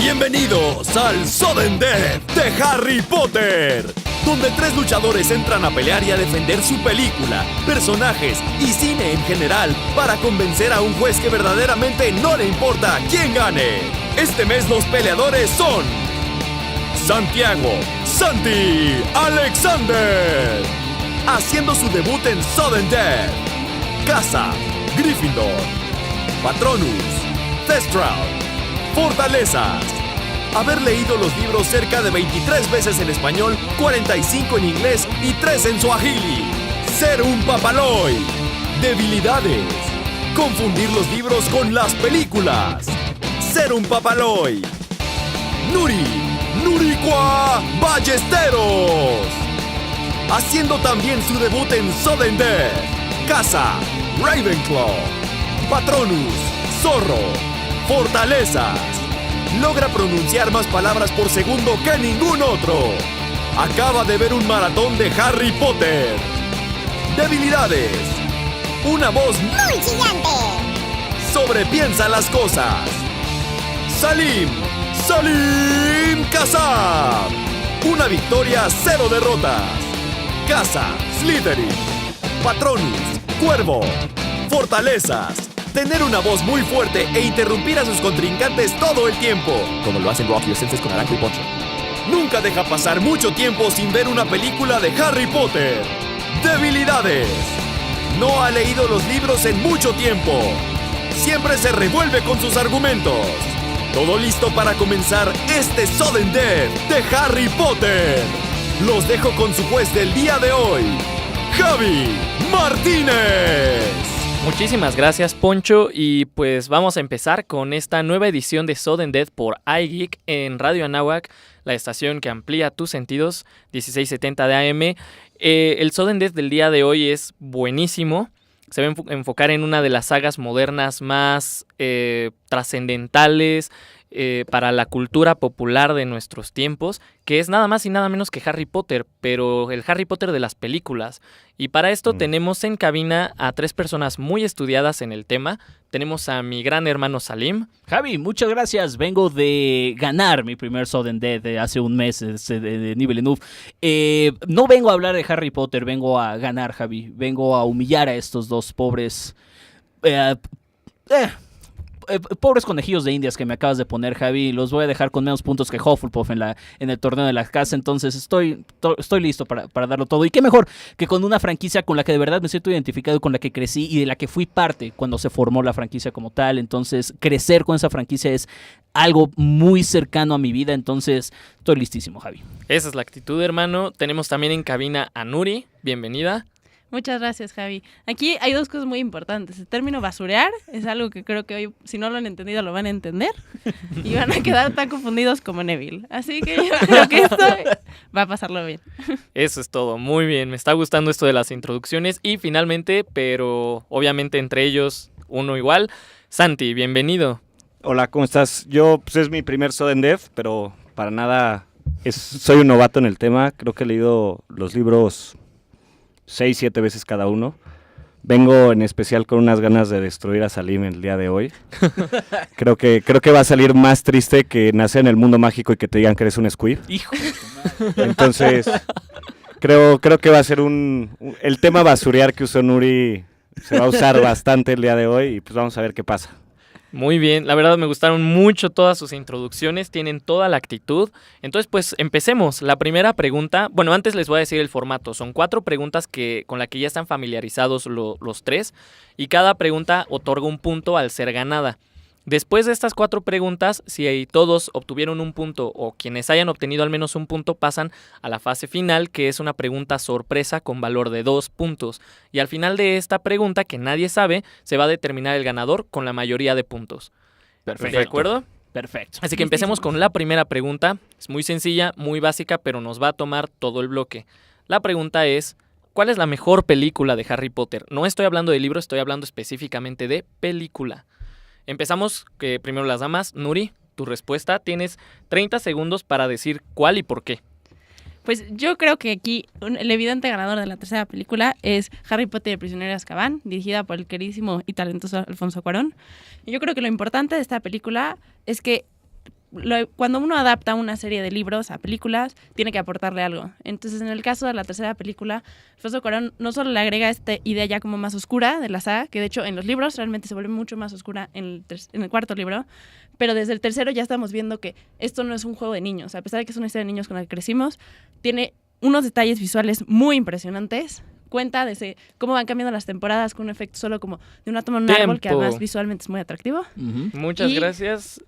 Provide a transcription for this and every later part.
Bienvenidos al Sudden Death de Harry Potter, donde 3 luchadores entran a pelear y a defender su película, personajes y cine en general para convencer a un juez que verdaderamente no le importa quién gane. Este mes los peleadores son Santiago, Santi, Alexander, haciendo su debut en Sudden Death. Casa, Gryffindor. Patronus, Thestral. Fortalezas. Haber leído los libros cerca de 23 veces en español, 45 en inglés y 3 en suajili. Ser un papaloy. Debilidades. Confundir los libros con las películas. Ser un papaloy. Nuri, Nuriqua Ballesteros. Haciendo también su debut en Sudden Death. Casa, Ravenclaw. Patronus, Zorro. Fortalezas. Logra pronunciar más palabras por segundo que ningún otro. Acaba de ver un maratón de Harry Potter. Debilidades. Una voz muy chillante. Sobrepiensa las cosas. Salim Kassab. Una victoria, 0 derrotas. Casa, Slytherin. Patronus, Cuervo. Fortalezas. Tener una voz muy fuerte e interrumpir a sus contrincantes todo el tiempo, como lo hacen Rocky Senses con Aranco y Poncho. Nunca deja pasar mucho tiempo sin ver una película de Harry Potter. Debilidades. No ha leído los libros en mucho tiempo. Siempre se revuelve con sus argumentos. Todo listo para comenzar este Sudden Death de Harry Potter. Los dejo con su juez del día de hoy, Javi Martínez. Muchísimas gracias, Poncho, y pues vamos a empezar con esta nueva edición de Sudden Death por iGeek en Radio Anáhuac, la estación que amplía tus sentidos, 1670 de AM. El Sudden Death del día de hoy es buenísimo, se va a enfocar en una de las sagas modernas más trascendentales para la cultura popular de nuestros tiempos, que es nada más y nada menos que Harry Potter, pero el Harry Potter de las películas. Y para esto tenemos en cabina a 3 personas muy estudiadas en el tema. Tenemos a mi gran hermano Salim. Javi, muchas gracias. Vengo de ganar mi primer Sudden Death de hace un mes de Denis Villeneuve. No vengo a hablar de Harry Potter, vengo a ganar, Javi. Vengo a humillar a estos 2 pobres... pobres conejillos de indias que me acabas de poner, Javi. Los voy a dejar con menos puntos que Hufflepuff en el torneo de la casa. Entonces estoy listo para darlo todo. Y qué mejor que con una franquicia con la que de verdad me siento identificado, con la que crecí y de la que fui parte cuando se formó la franquicia como tal. Entonces crecer con esa franquicia es algo muy cercano a mi vida. Entonces estoy listísimo, Javi. Esa es la actitud, hermano. Tenemos también en cabina a Nuri. Bienvenida. Muchas gracias, Javi. Aquí hay 2 cosas muy importantes. El término basurear es algo que creo que hoy, si no lo han entendido, lo van a entender. Y van a quedar tan confundidos como Neville. Así que yo creo que esto va a pasarlo bien. Eso es todo. Muy bien. Me está gustando esto de las introducciones. Y finalmente, pero obviamente entre ellos uno igual, Santi, bienvenido. Hola, ¿cómo estás? Yo, pues es mi primer Sudden Death, pero para nada soy un novato en el tema. Creo que he leído los libros 6-7 veces cada uno. Vengo en especial con unas ganas de destruir a Salim el día de hoy. Creo que va a salir más triste que nacer en el mundo mágico y que te digan que eres un squib. Hijo. Entonces, creo que va a ser el tema basurear que usó Nuri se va a usar bastante el día de hoy y pues vamos a ver qué pasa. Muy bien, la verdad me gustaron mucho todas sus introducciones, tienen toda la actitud. Entonces, pues empecemos. La primera pregunta, bueno, antes les voy a decir el formato. Son 4 preguntas con la que ya están familiarizados los 3 y cada pregunta otorga un punto al ser ganada. Después de estas 4 preguntas, si todos obtuvieron un punto o quienes hayan obtenido al menos un punto pasan a la fase final, que es una pregunta sorpresa con valor de 2 puntos. Y al final de esta pregunta, que nadie sabe, se va a determinar el ganador con la mayoría de puntos. Perfecto. ¿De acuerdo? Perfecto. Así que empecemos con la primera pregunta. Es muy sencilla, muy básica, pero nos va a tomar todo el bloque. La pregunta es, ¿cuál es la mejor película de Harry Potter? No estoy hablando de libro, estoy hablando específicamente de película. Empezamos, que primero las damas. Nuri, tu respuesta. Tienes 30 segundos para decir cuál y por qué. Pues yo creo que aquí el evidente ganador de la tercera película es Harry Potter y el prisionero de Azkaban, dirigida por el queridísimo y talentoso Alfonso Cuarón. Y yo creo que lo importante de esta película es que cuando uno adapta una serie de libros a películas, tiene que aportarle algo. Entonces, en el caso de la tercera película, Alfonso Cuarón no solo le agrega esta idea ya como más oscura de la saga, que de hecho en los libros realmente se vuelve mucho más oscura en el cuarto libro, pero desde el tercero ya estamos viendo que esto no es un juego de niños. A pesar de que es una historia de niños con la que crecimos, tiene unos detalles visuales muy impresionantes. Cuenta de cómo van cambiando las temporadas con un efecto solo como de una toma en un árbol, que además visualmente es muy atractivo. Muchas gracias.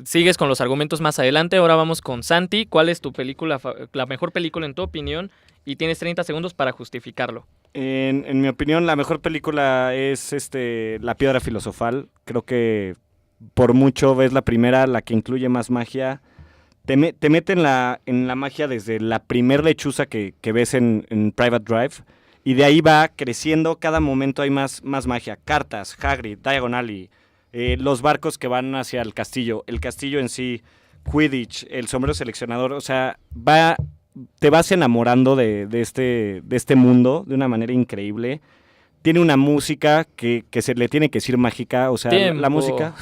Sigues con los argumentos más adelante. Ahora vamos con Santi. ¿Cuál es tu película, la mejor película en tu opinión? Y tienes 30 segundos para justificarlo. En mi opinión, la mejor película es La Piedra Filosofal. Creo que por mucho es la primera, la que incluye más magia. Te mete en la magia desde la primer lechuza que ves en Private Drive. Y de ahí va creciendo, cada momento hay más magia. Cartas, Hagrid, Diagon Alley, los barcos que van hacia el castillo en sí, Quidditch, el sombrero seleccionador. O sea, te vas enamorando de este mundo de una manera increíble. Tiene una música que se le tiene que decir mágica, o sea, Tiempo. La música.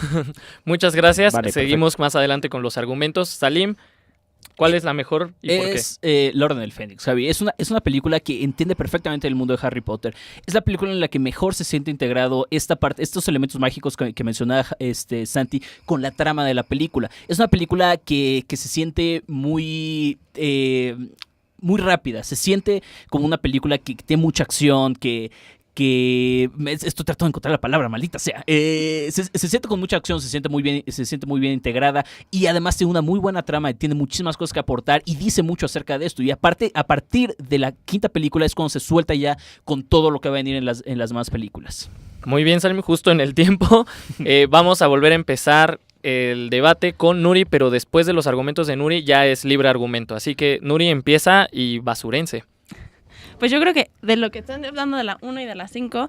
Muchas gracias. Vale, Seguimos más adelante con los argumentos. Salim, ¿cuál es la mejor y por qué? Es La Orden del Fénix, Javi. Es una película que entiende perfectamente el mundo de Harry Potter. Es la película en la que mejor se siente integrado estos elementos mágicos que mencionaba Santi con la trama de la película. Es una película que se siente muy rápida. Se siente como una película que tiene mucha acción, estoy tratando de encontrar la palabra, maldita sea. Se siente con mucha acción, se siente muy bien integrada y además tiene una muy buena trama y tiene muchísimas cosas que aportar y dice mucho acerca de esto. Y aparte, a partir de la quinta película es cuando se suelta ya con todo lo que va a venir en las demás películas. Muy bien, Salim, justo en el tiempo. Vamos a volver a empezar el debate con Nuri, pero después de los argumentos de Nuri ya es libre argumento. Así que Nuri empieza y basurense. Pues yo creo que de lo que están hablando de la 1 y de la 5,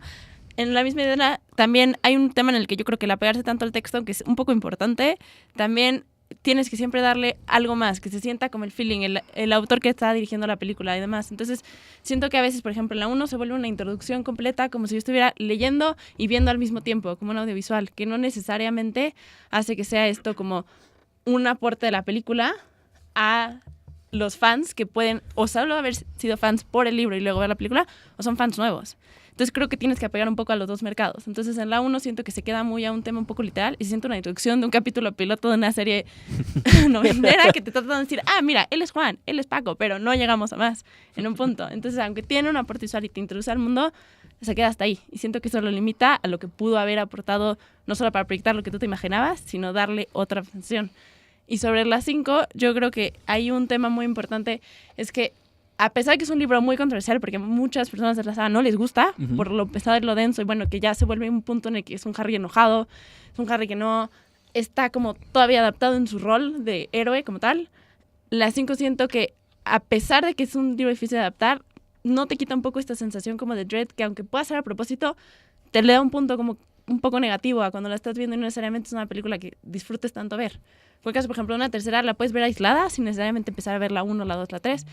en la misma idea también hay un tema en el que yo creo que el apegarse tanto al texto, que es un poco importante, también tienes que siempre darle algo más, que se sienta como el feeling, el autor que está dirigiendo la película y demás. Entonces, siento que a veces, por ejemplo, en la 1 se vuelve una introducción completa, como si yo estuviera leyendo y viendo al mismo tiempo, como un audiovisual, que no necesariamente hace que sea esto como un aporte de la película a los fans que pueden o solo haber sido fans por el libro y luego ver la película, o son fans nuevos. Entonces creo que tienes que apegar un poco a los dos mercados. Entonces en la 1 siento que se queda muy a un tema un poco literal y se siente una introducción de un capítulo piloto de una serie noventera que te tratan de decir, mira, él es Juan, él es Paco, pero no llegamos a más en un punto. Entonces aunque tiene un aporte visual y te introduce al mundo, se queda hasta ahí. Y siento que eso lo limita a lo que pudo haber aportado, no solo para proyectar lo que tú te imaginabas, sino darle otra función. Y sobre las 5, yo creo que hay un tema muy importante, es que a pesar de que es un libro muy controversial, porque a muchas personas de la saga no les gusta, por lo pesado y lo denso, y bueno, que ya se vuelve un punto en el que es un Harry enojado, es un Harry que no está como todavía adaptado en su rol de héroe como tal. Las 5 siento que, a pesar de que es un libro difícil de adaptar, no te quita un poco esta sensación como de dread, que aunque pueda ser a propósito, te le da un punto como un poco negativo a cuando la estás viendo y no necesariamente es una película que disfrutes tanto ver. Por el caso, por ejemplo, una tercera la puedes ver aislada sin necesariamente empezar a ver la 1, la 2, la 3.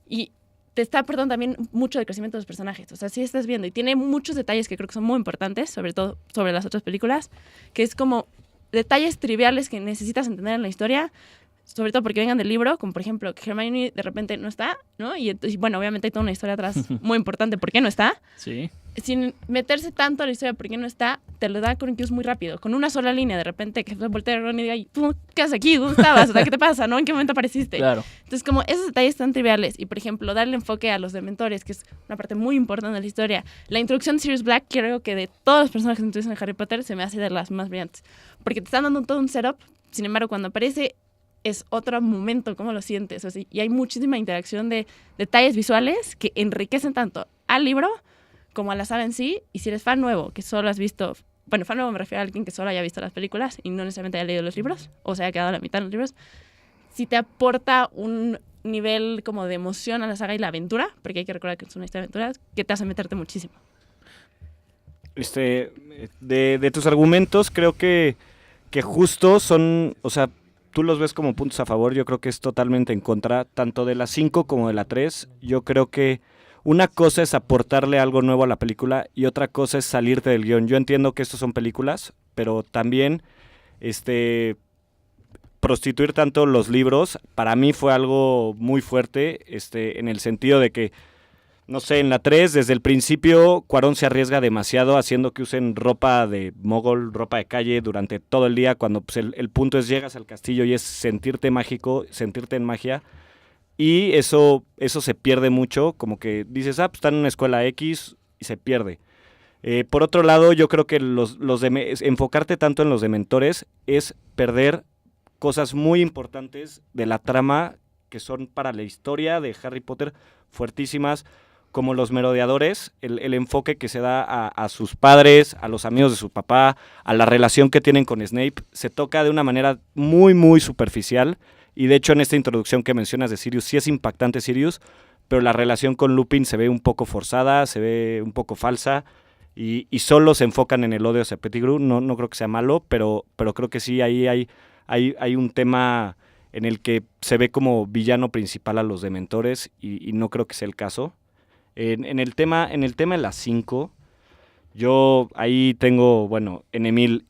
Y te está aportando también mucho de crecimiento de los personajes. O sea, sí estás viendo. Y tiene muchos detalles que creo que son muy importantes, sobre todo sobre las otras películas, que es como detalles triviales que necesitas entender en la historia, sobre todo porque vengan del libro, como por ejemplo que Hermione de repente no está, ¿no? Y entonces, bueno, obviamente hay toda una historia atrás muy importante por qué no está. Sí. Sin meterse tanto a la historia por qué no está, te lo da con incluso muy rápido. Con una sola línea, de repente, que se voltea Ron y diga, ¿tú qué haces aquí? ¿Dónde estabas? O sea, ¿qué te pasa? ¿No? ¿En qué momento apareciste? Claro. Entonces, como esos detalles tan triviales y, por ejemplo, darle enfoque a los dementores, que es una parte muy importante de la historia. La introducción de Sirius Black, creo que de todos los personajes que se introducen en Harry Potter, se me hace de las más brillantes. Porque te están dando todo un setup, sin embargo, cuando aparece es otro momento, ¿cómo lo sientes? O sea, y hay muchísima interacción de detalles visuales que enriquecen tanto al libro como a la saga en sí. Y si eres fan nuevo, que solo has visto, bueno, fan nuevo me refiero a alguien que solo haya visto las películas y no necesariamente haya leído los libros, o se haya quedado a la mitad de los libros, si te aporta un nivel como de emoción a la saga y la aventura, porque hay que recordar que es una historia de aventuras, que te hace meterte muchísimo. De tus argumentos, creo que justo son, o sea, tú los ves como puntos a favor, yo creo que es totalmente en contra, tanto de la 5 como de la 3. Yo creo que una cosa es aportarle algo nuevo a la película y otra cosa es salirte del guión. Yo entiendo que estos son películas, pero también prostituir tanto los libros, para mí fue algo muy fuerte, en el sentido de que, no sé, en la 3, desde el principio, Cuarón se arriesga demasiado haciendo que usen ropa de mogol, ropa de calle durante todo el día, cuando pues, el punto es llegas al castillo y es sentirte mágico, sentirte en magia, y eso se pierde mucho, como que dices, pues están en una escuela X y se pierde. Por otro lado, yo creo que enfocarte tanto en los dementores es perder cosas muy importantes de la trama que son para la historia de Harry Potter fuertísimas, como los merodeadores, el enfoque que se da a sus padres, a los amigos de su papá, a la relación que tienen con Snape, se toca de una manera muy, muy superficial, y de hecho en esta introducción que mencionas de Sirius, sí es impactante Sirius, pero la relación con Lupin se ve un poco forzada, se ve un poco falsa, y solo se enfocan en el odio hacia Pettigrew. No creo que sea malo, pero creo que sí, ahí hay un tema en el que se ve como villano principal a los dementores, y no creo que sea el caso. En el tema de las 5, yo ahí tengo, bueno, enemil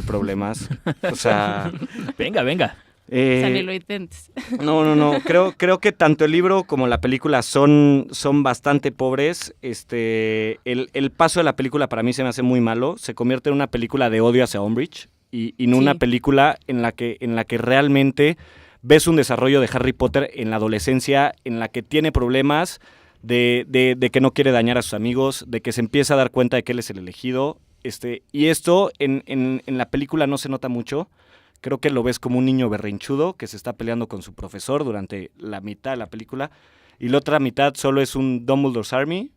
problemas. O sea... Venga. O sea, ni lo intentes. No. Creo que tanto el libro como la película son bastante pobres. El paso de la película para mí se me hace muy malo. Se convierte en una película de odio hacia Umbridge y no una película en la que realmente ves un desarrollo de Harry Potter en la adolescencia, en la que tiene problemas de que no quiere dañar a sus amigos, de que se empieza a dar cuenta de que él es el elegido. Y esto en la película no se nota mucho. Creo que lo ves como un niño berrinchudo que se está peleando con su profesor durante la mitad de la película, y la otra mitad solo es un Dumbledore's Army,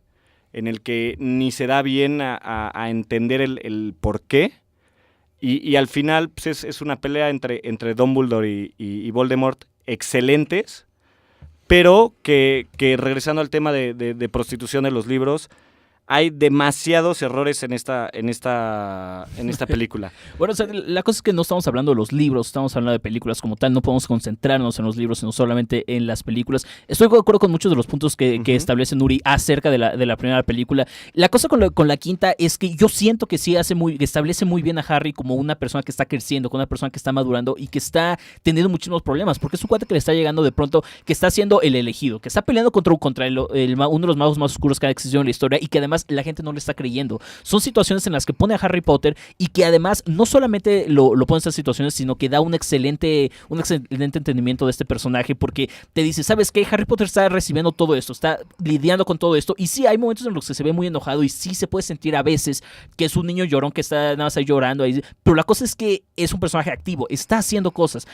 en el que ni se da bien a entender el por qué, y al final pues es una pelea entre Dumbledore y Voldemort excelentes, pero que regresando al tema de prostitución de los libros, hay demasiados errores en esta película. Bueno, o sea, la cosa es que no estamos hablando de los libros, estamos hablando de películas como tal, no podemos concentrarnos en los libros, sino solamente en las películas. Estoy de acuerdo con muchos de los puntos que establece Nuri acerca de la primera película. La cosa con la quinta es que yo siento que sí establece muy bien a Harry como una persona que está creciendo, como una persona que está madurando y que está teniendo muchísimos problemas, porque es un cuate que le está llegando de pronto, que está siendo el elegido, que está peleando contra uno de los magos más oscuros que ha existido en la historia, y que además la gente no le está creyendo. Son situaciones en las que pone a Harry Potter y que además no solamente lo pone en estas situaciones, sino que da un excelente entendimiento de este personaje, porque te dice, ¿sabes qué? Harry Potter está recibiendo todo esto, está lidiando con todo esto, y sí, hay momentos en los que se ve muy enojado y sí se puede sentir a veces que es un niño llorón que está nada más ahí llorando ahí, pero la cosa es que es un personaje activo, está haciendo cosas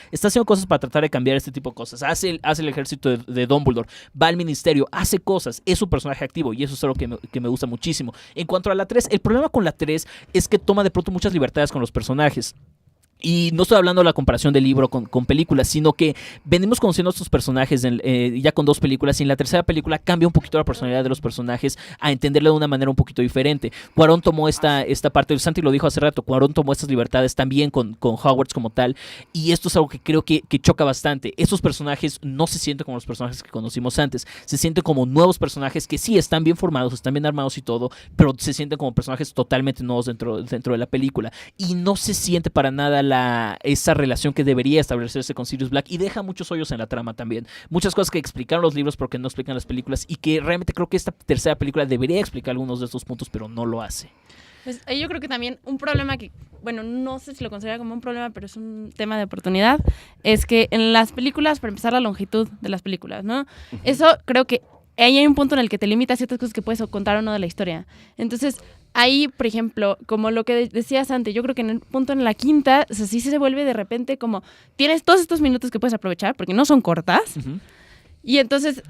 para tratar de cambiar este tipo de cosas, hace el ejército de Dumbledore, va al ministerio, hace cosas, es un personaje activo, y eso es algo que me gusta muchísimo. En cuanto a la 3, el problema con la 3 es que toma de pronto muchas libertades con los personajes. Y no estoy hablando de la comparación del libro con películas, sino que venimos conociendo a estos personajes ya con 2 películas, y en la tercera película cambia un poquito la personalidad de los personajes a entenderlo de una manera un poquito diferente. Cuarón tomó esta parte, Santi lo dijo hace rato, Cuarón tomó estas libertades también con Hogwarts como tal, y esto es algo que creo que choca bastante. Estos personajes no se sienten como los personajes que conocimos antes, se sienten como nuevos personajes que sí están bien formados, están bien armados y todo, pero se sienten como personajes totalmente nuevos dentro de la película, y no se siente para nada esa relación que debería establecerse con Sirius Black, y deja muchos hoyos en la trama también. Muchas cosas que explicaron los libros porque no explican las películas, y que realmente creo que esta tercera película debería explicar algunos de estos puntos, pero no lo hace. Pues yo creo que también un problema que, bueno, no sé si lo considera como un problema, pero es un tema de oportunidad, es que en las películas, para empezar, la longitud de las películas, ¿no? Eso creo que ahí hay un punto en el que te limita ciertas cosas que puedes contar o no de la historia. Entonces, ahí, por ejemplo, como lo que decías antes, yo creo que en el punto en la quinta, o sea, sí se vuelve de repente como, tienes todos estos minutos que puedes aprovechar, porque no son cortas, y entonces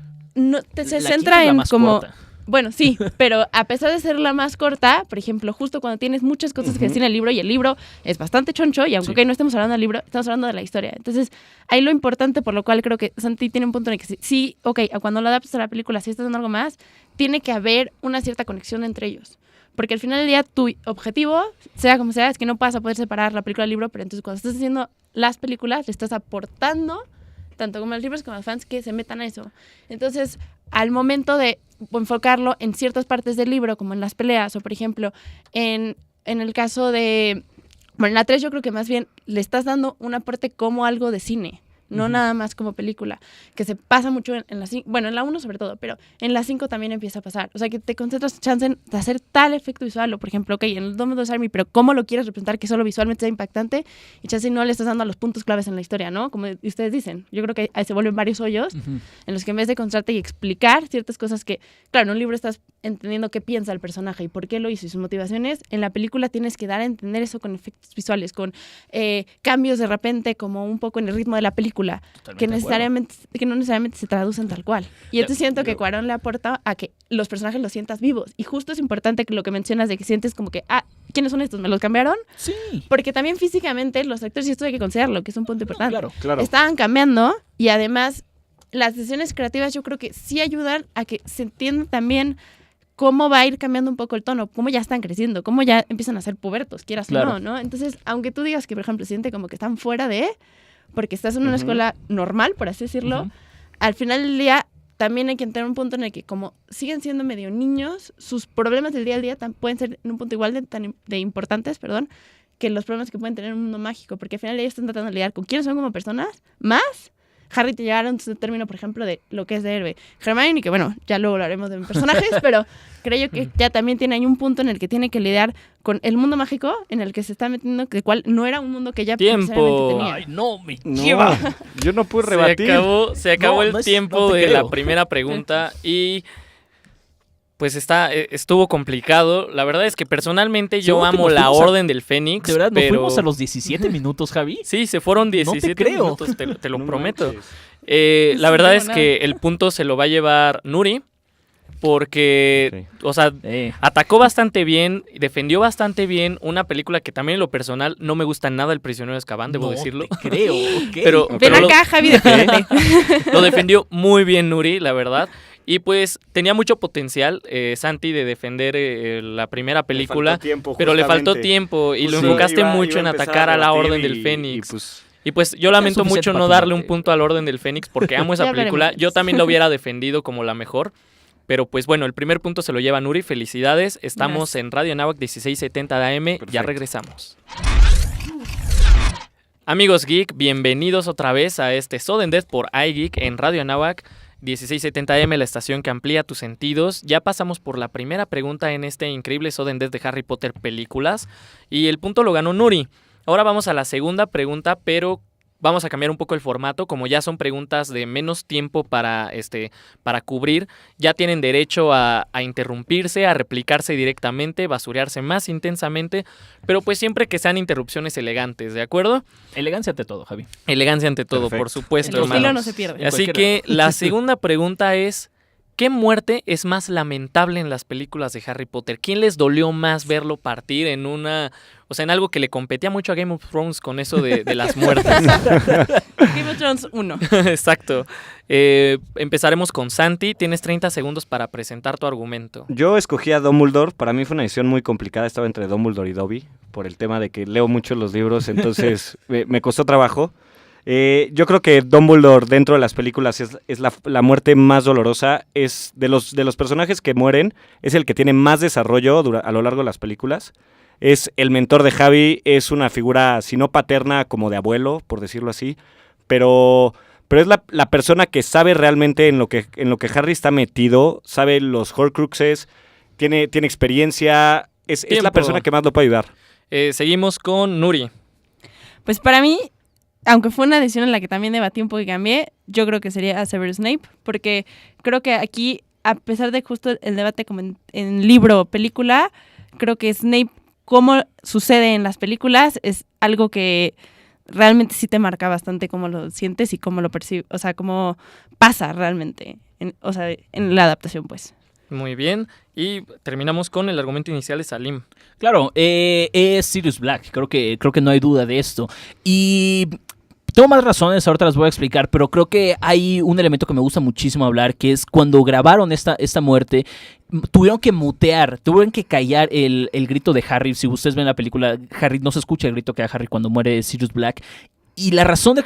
se centra en como... Corta. Bueno, sí, pero a pesar de ser la más corta, por ejemplo, justo cuando tienes muchas cosas que decir en el libro, y el libro es bastante choncho, y aunque no estemos hablando del libro, estamos hablando de la historia. Entonces, ahí lo importante, por lo cual creo que Santi tiene un punto en el que sí, cuando lo adaptas a la película, si estás dando algo más, tiene que haber una cierta conexión entre ellos. Porque al final del día, tu objetivo, sea como sea, es que no vas a poder separar la película del libro, pero entonces cuando estás haciendo las películas, le estás aportando, tanto como a los libros como a los fans, que se metan a eso. Entonces, al momento de enfocarlo en ciertas partes del libro, como en las peleas, o por ejemplo, en el caso de Bueno, en la 3 yo creo que más bien le estás dando un aporte como algo de cine, no nada más como película, que se pasa mucho en la 5, bueno, en la 1 sobre todo, pero en la 5 también empieza a pasar. O sea, que te concentras chance en hacer tal efecto visual, o por ejemplo, ok, en el Dumbledore's Army, pero ¿cómo lo quieres representar que solo visualmente sea impactante? Y chance no le estás dando a los puntos claves en la historia, ¿no? Como ustedes dicen, yo creo que ahí se vuelven varios hoyos en los que en vez de concentrarte y explicar ciertas cosas que, claro, en un libro estás entendiendo qué piensa el personaje y por qué lo hizo y sus motivaciones, en la película tienes que dar a entender eso con efectos visuales, con cambios de repente como un poco en el ritmo de la película, que no necesariamente se traducen tal cual. Y entonces siento que Cuarón le aporta a que los personajes los sientas vivos. Y justo es importante que lo que mencionas de que sientes como que, ¿quiénes son estos? ¿Me los cambiaron? Sí. Porque también físicamente los actores, y esto hay que considerarlo, que es un punto importante. Claro. Estaban cambiando y además las decisiones creativas yo creo que sí ayudan a que se entienda también cómo va a ir cambiando un poco el tono, cómo ya están creciendo, cómo ya empiezan a ser pubertos, quieras o no, ¿no? Entonces, aunque tú digas que, por ejemplo, siente como que están fuera de, porque estás en una escuela normal, por así decirlo, al final del día también hay que tener un punto en el que como siguen siendo medio niños, sus problemas del día a día pueden ser en un punto igual de importantes, que los problemas que pueden tener en un mundo mágico, porque al final ellos están tratando de lidiar con quiénes son como personas, más Harry te llegaron a un término, por ejemplo, de lo que es de héroe. Hermione, que bueno, ya luego hablaremos de personajes, pero creo yo que ya también tiene ahí un punto en el que tiene que lidiar con el mundo mágico en el que se está metiendo, que cual no era un mundo que ya ¡Tiempo! tenía. Ay, no, me No, lleva. yo no pude rebatir. Se acabó No, el no es- tiempo no te de creo. la primera pregunta y pues estuvo complicado. La verdad es que personalmente yo Seguro que amo nos la fuimos a- Orden del Fénix. De verdad, nos pero... fuimos a los 17 minutos, Javi. Sí, se fueron te 17 creo. minutos, te lo No prometo. manches. La Sí, verdad no, es nada. que el punto se lo va a llevar Nuri porque, o sea, atacó bastante bien, defendió bastante bien una película que también en lo personal no me gusta nada, El prisionero de Azkaban, debo decirlo. Te creo, ok. Pero Ven acá, Javi, defiéndete. lo defendió muy bien Nuri, la verdad. Y pues tenía mucho potencial Santi de defender la primera película, Le faltó tiempo, pero le faltó justamente. tiempo y Pues lo sí, enfocaste iba mucho a en empezar atacar a la debatir Orden del y Fénix. pues, Y pues yo lamento suficiente mucho no para tu darle un debate. punto a la Orden del Fénix porque amo esa Ya película. hablaremos. Yo también lo hubiera defendido como la mejor. Pero pues bueno, el primer punto se lo lleva Nuri. Felicidades. Estamos Gracias. en Radio Anáhuac 1670 de AM. Ya Perfecto. regresamos. Amigos Geek, bienvenidos otra vez a este Sudden Death por iGeek en Radio Anáhuac 1670 AM, la estación que amplía tus sentidos. Ya pasamos por la primera pregunta en este increíble Sudden Death de Harry Potter películas y el punto lo ganó Nuri. Ahora vamos a la segunda pregunta, pero vamos a cambiar un poco el formato. Como ya son preguntas de menos tiempo para cubrir, ya tienen derecho a interrumpirse, a replicarse directamente, basurearse más intensamente, pero pues siempre que sean interrupciones elegantes, ¿de acuerdo? Elegancia ante todo, Javi. Elegancia ante todo, Perfecto. por supuesto, El estilo hermano. no se pierde. Así Cualquiera. que la segunda pregunta es, ¿qué muerte es más lamentable en las películas de Harry Potter? ¿Quién les dolió más verlo partir en en algo que le competía mucho a Game of Thrones con eso de las muertes? Game of Thrones 1. Exacto. Empezaremos con Santi. Tienes 30 segundos para presentar tu argumento. Yo escogí a Dumbledore. Para mí fue una decisión muy complicada. Estaba entre Dumbledore y Dobby por el tema de que leo mucho los libros, entonces me costó trabajo. Yo creo que Dumbledore dentro de las películas es la muerte más dolorosa. Es de los personajes que mueren, es el que tiene más desarrollo a lo largo de las películas. Es el mentor de Javi, es una figura, si no paterna, como de abuelo, por decirlo así. Pero es la persona que sabe realmente en lo que Harry está metido, sabe los Horcruxes, tiene experiencia, es la Tiempo. persona que más lo puede ayudar. Seguimos con Nuri. Pues para mí, aunque fue una decisión en la que también debatí un poco y cambié, yo creo que sería a Severus Snape, porque creo que aquí, a pesar de justo el debate como en libro o película, creo que Snape, como sucede en las películas, es algo que realmente sí te marca bastante cómo lo sientes y cómo lo percibes, o sea, cómo pasa realmente, en la adaptación, pues. Muy bien. Y terminamos con el argumento inicial de Salim. Claro, es Sirius Black, creo que no hay duda de esto. Y tengo más razones, ahorita las voy a explicar, pero creo que hay un elemento que me gusta muchísimo hablar, que es cuando grabaron esta muerte, tuvieron que mutear, tuvieron que callar el grito de Harry. Si ustedes ven la película, Harry no se escucha el grito que da Harry cuando muere Sirius Black. Y la razón de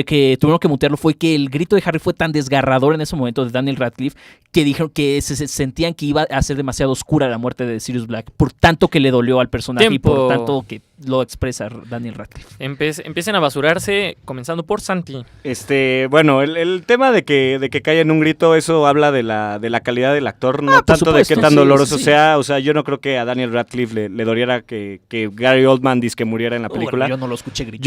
que tuvieron que mutearlo fue que el grito de Harry fue tan desgarrador en ese momento de Daniel Radcliffe que dijeron que se sentían que iba a ser demasiado oscura la muerte de Sirius Black, por tanto que le dolió al personaje y por tanto que lo expresa Daniel Radcliffe. Empiecen a basurarse, comenzando por Santi. Bueno, el tema de que caiga en un grito, eso habla de la calidad del actor, no por tanto supuesto, de qué tan sí, doloroso sí. sea. O sea, yo no creo que a Daniel Radcliffe le doliera que Gary Oldman que muriera en la película. Bueno, yo no lo escuché gritar.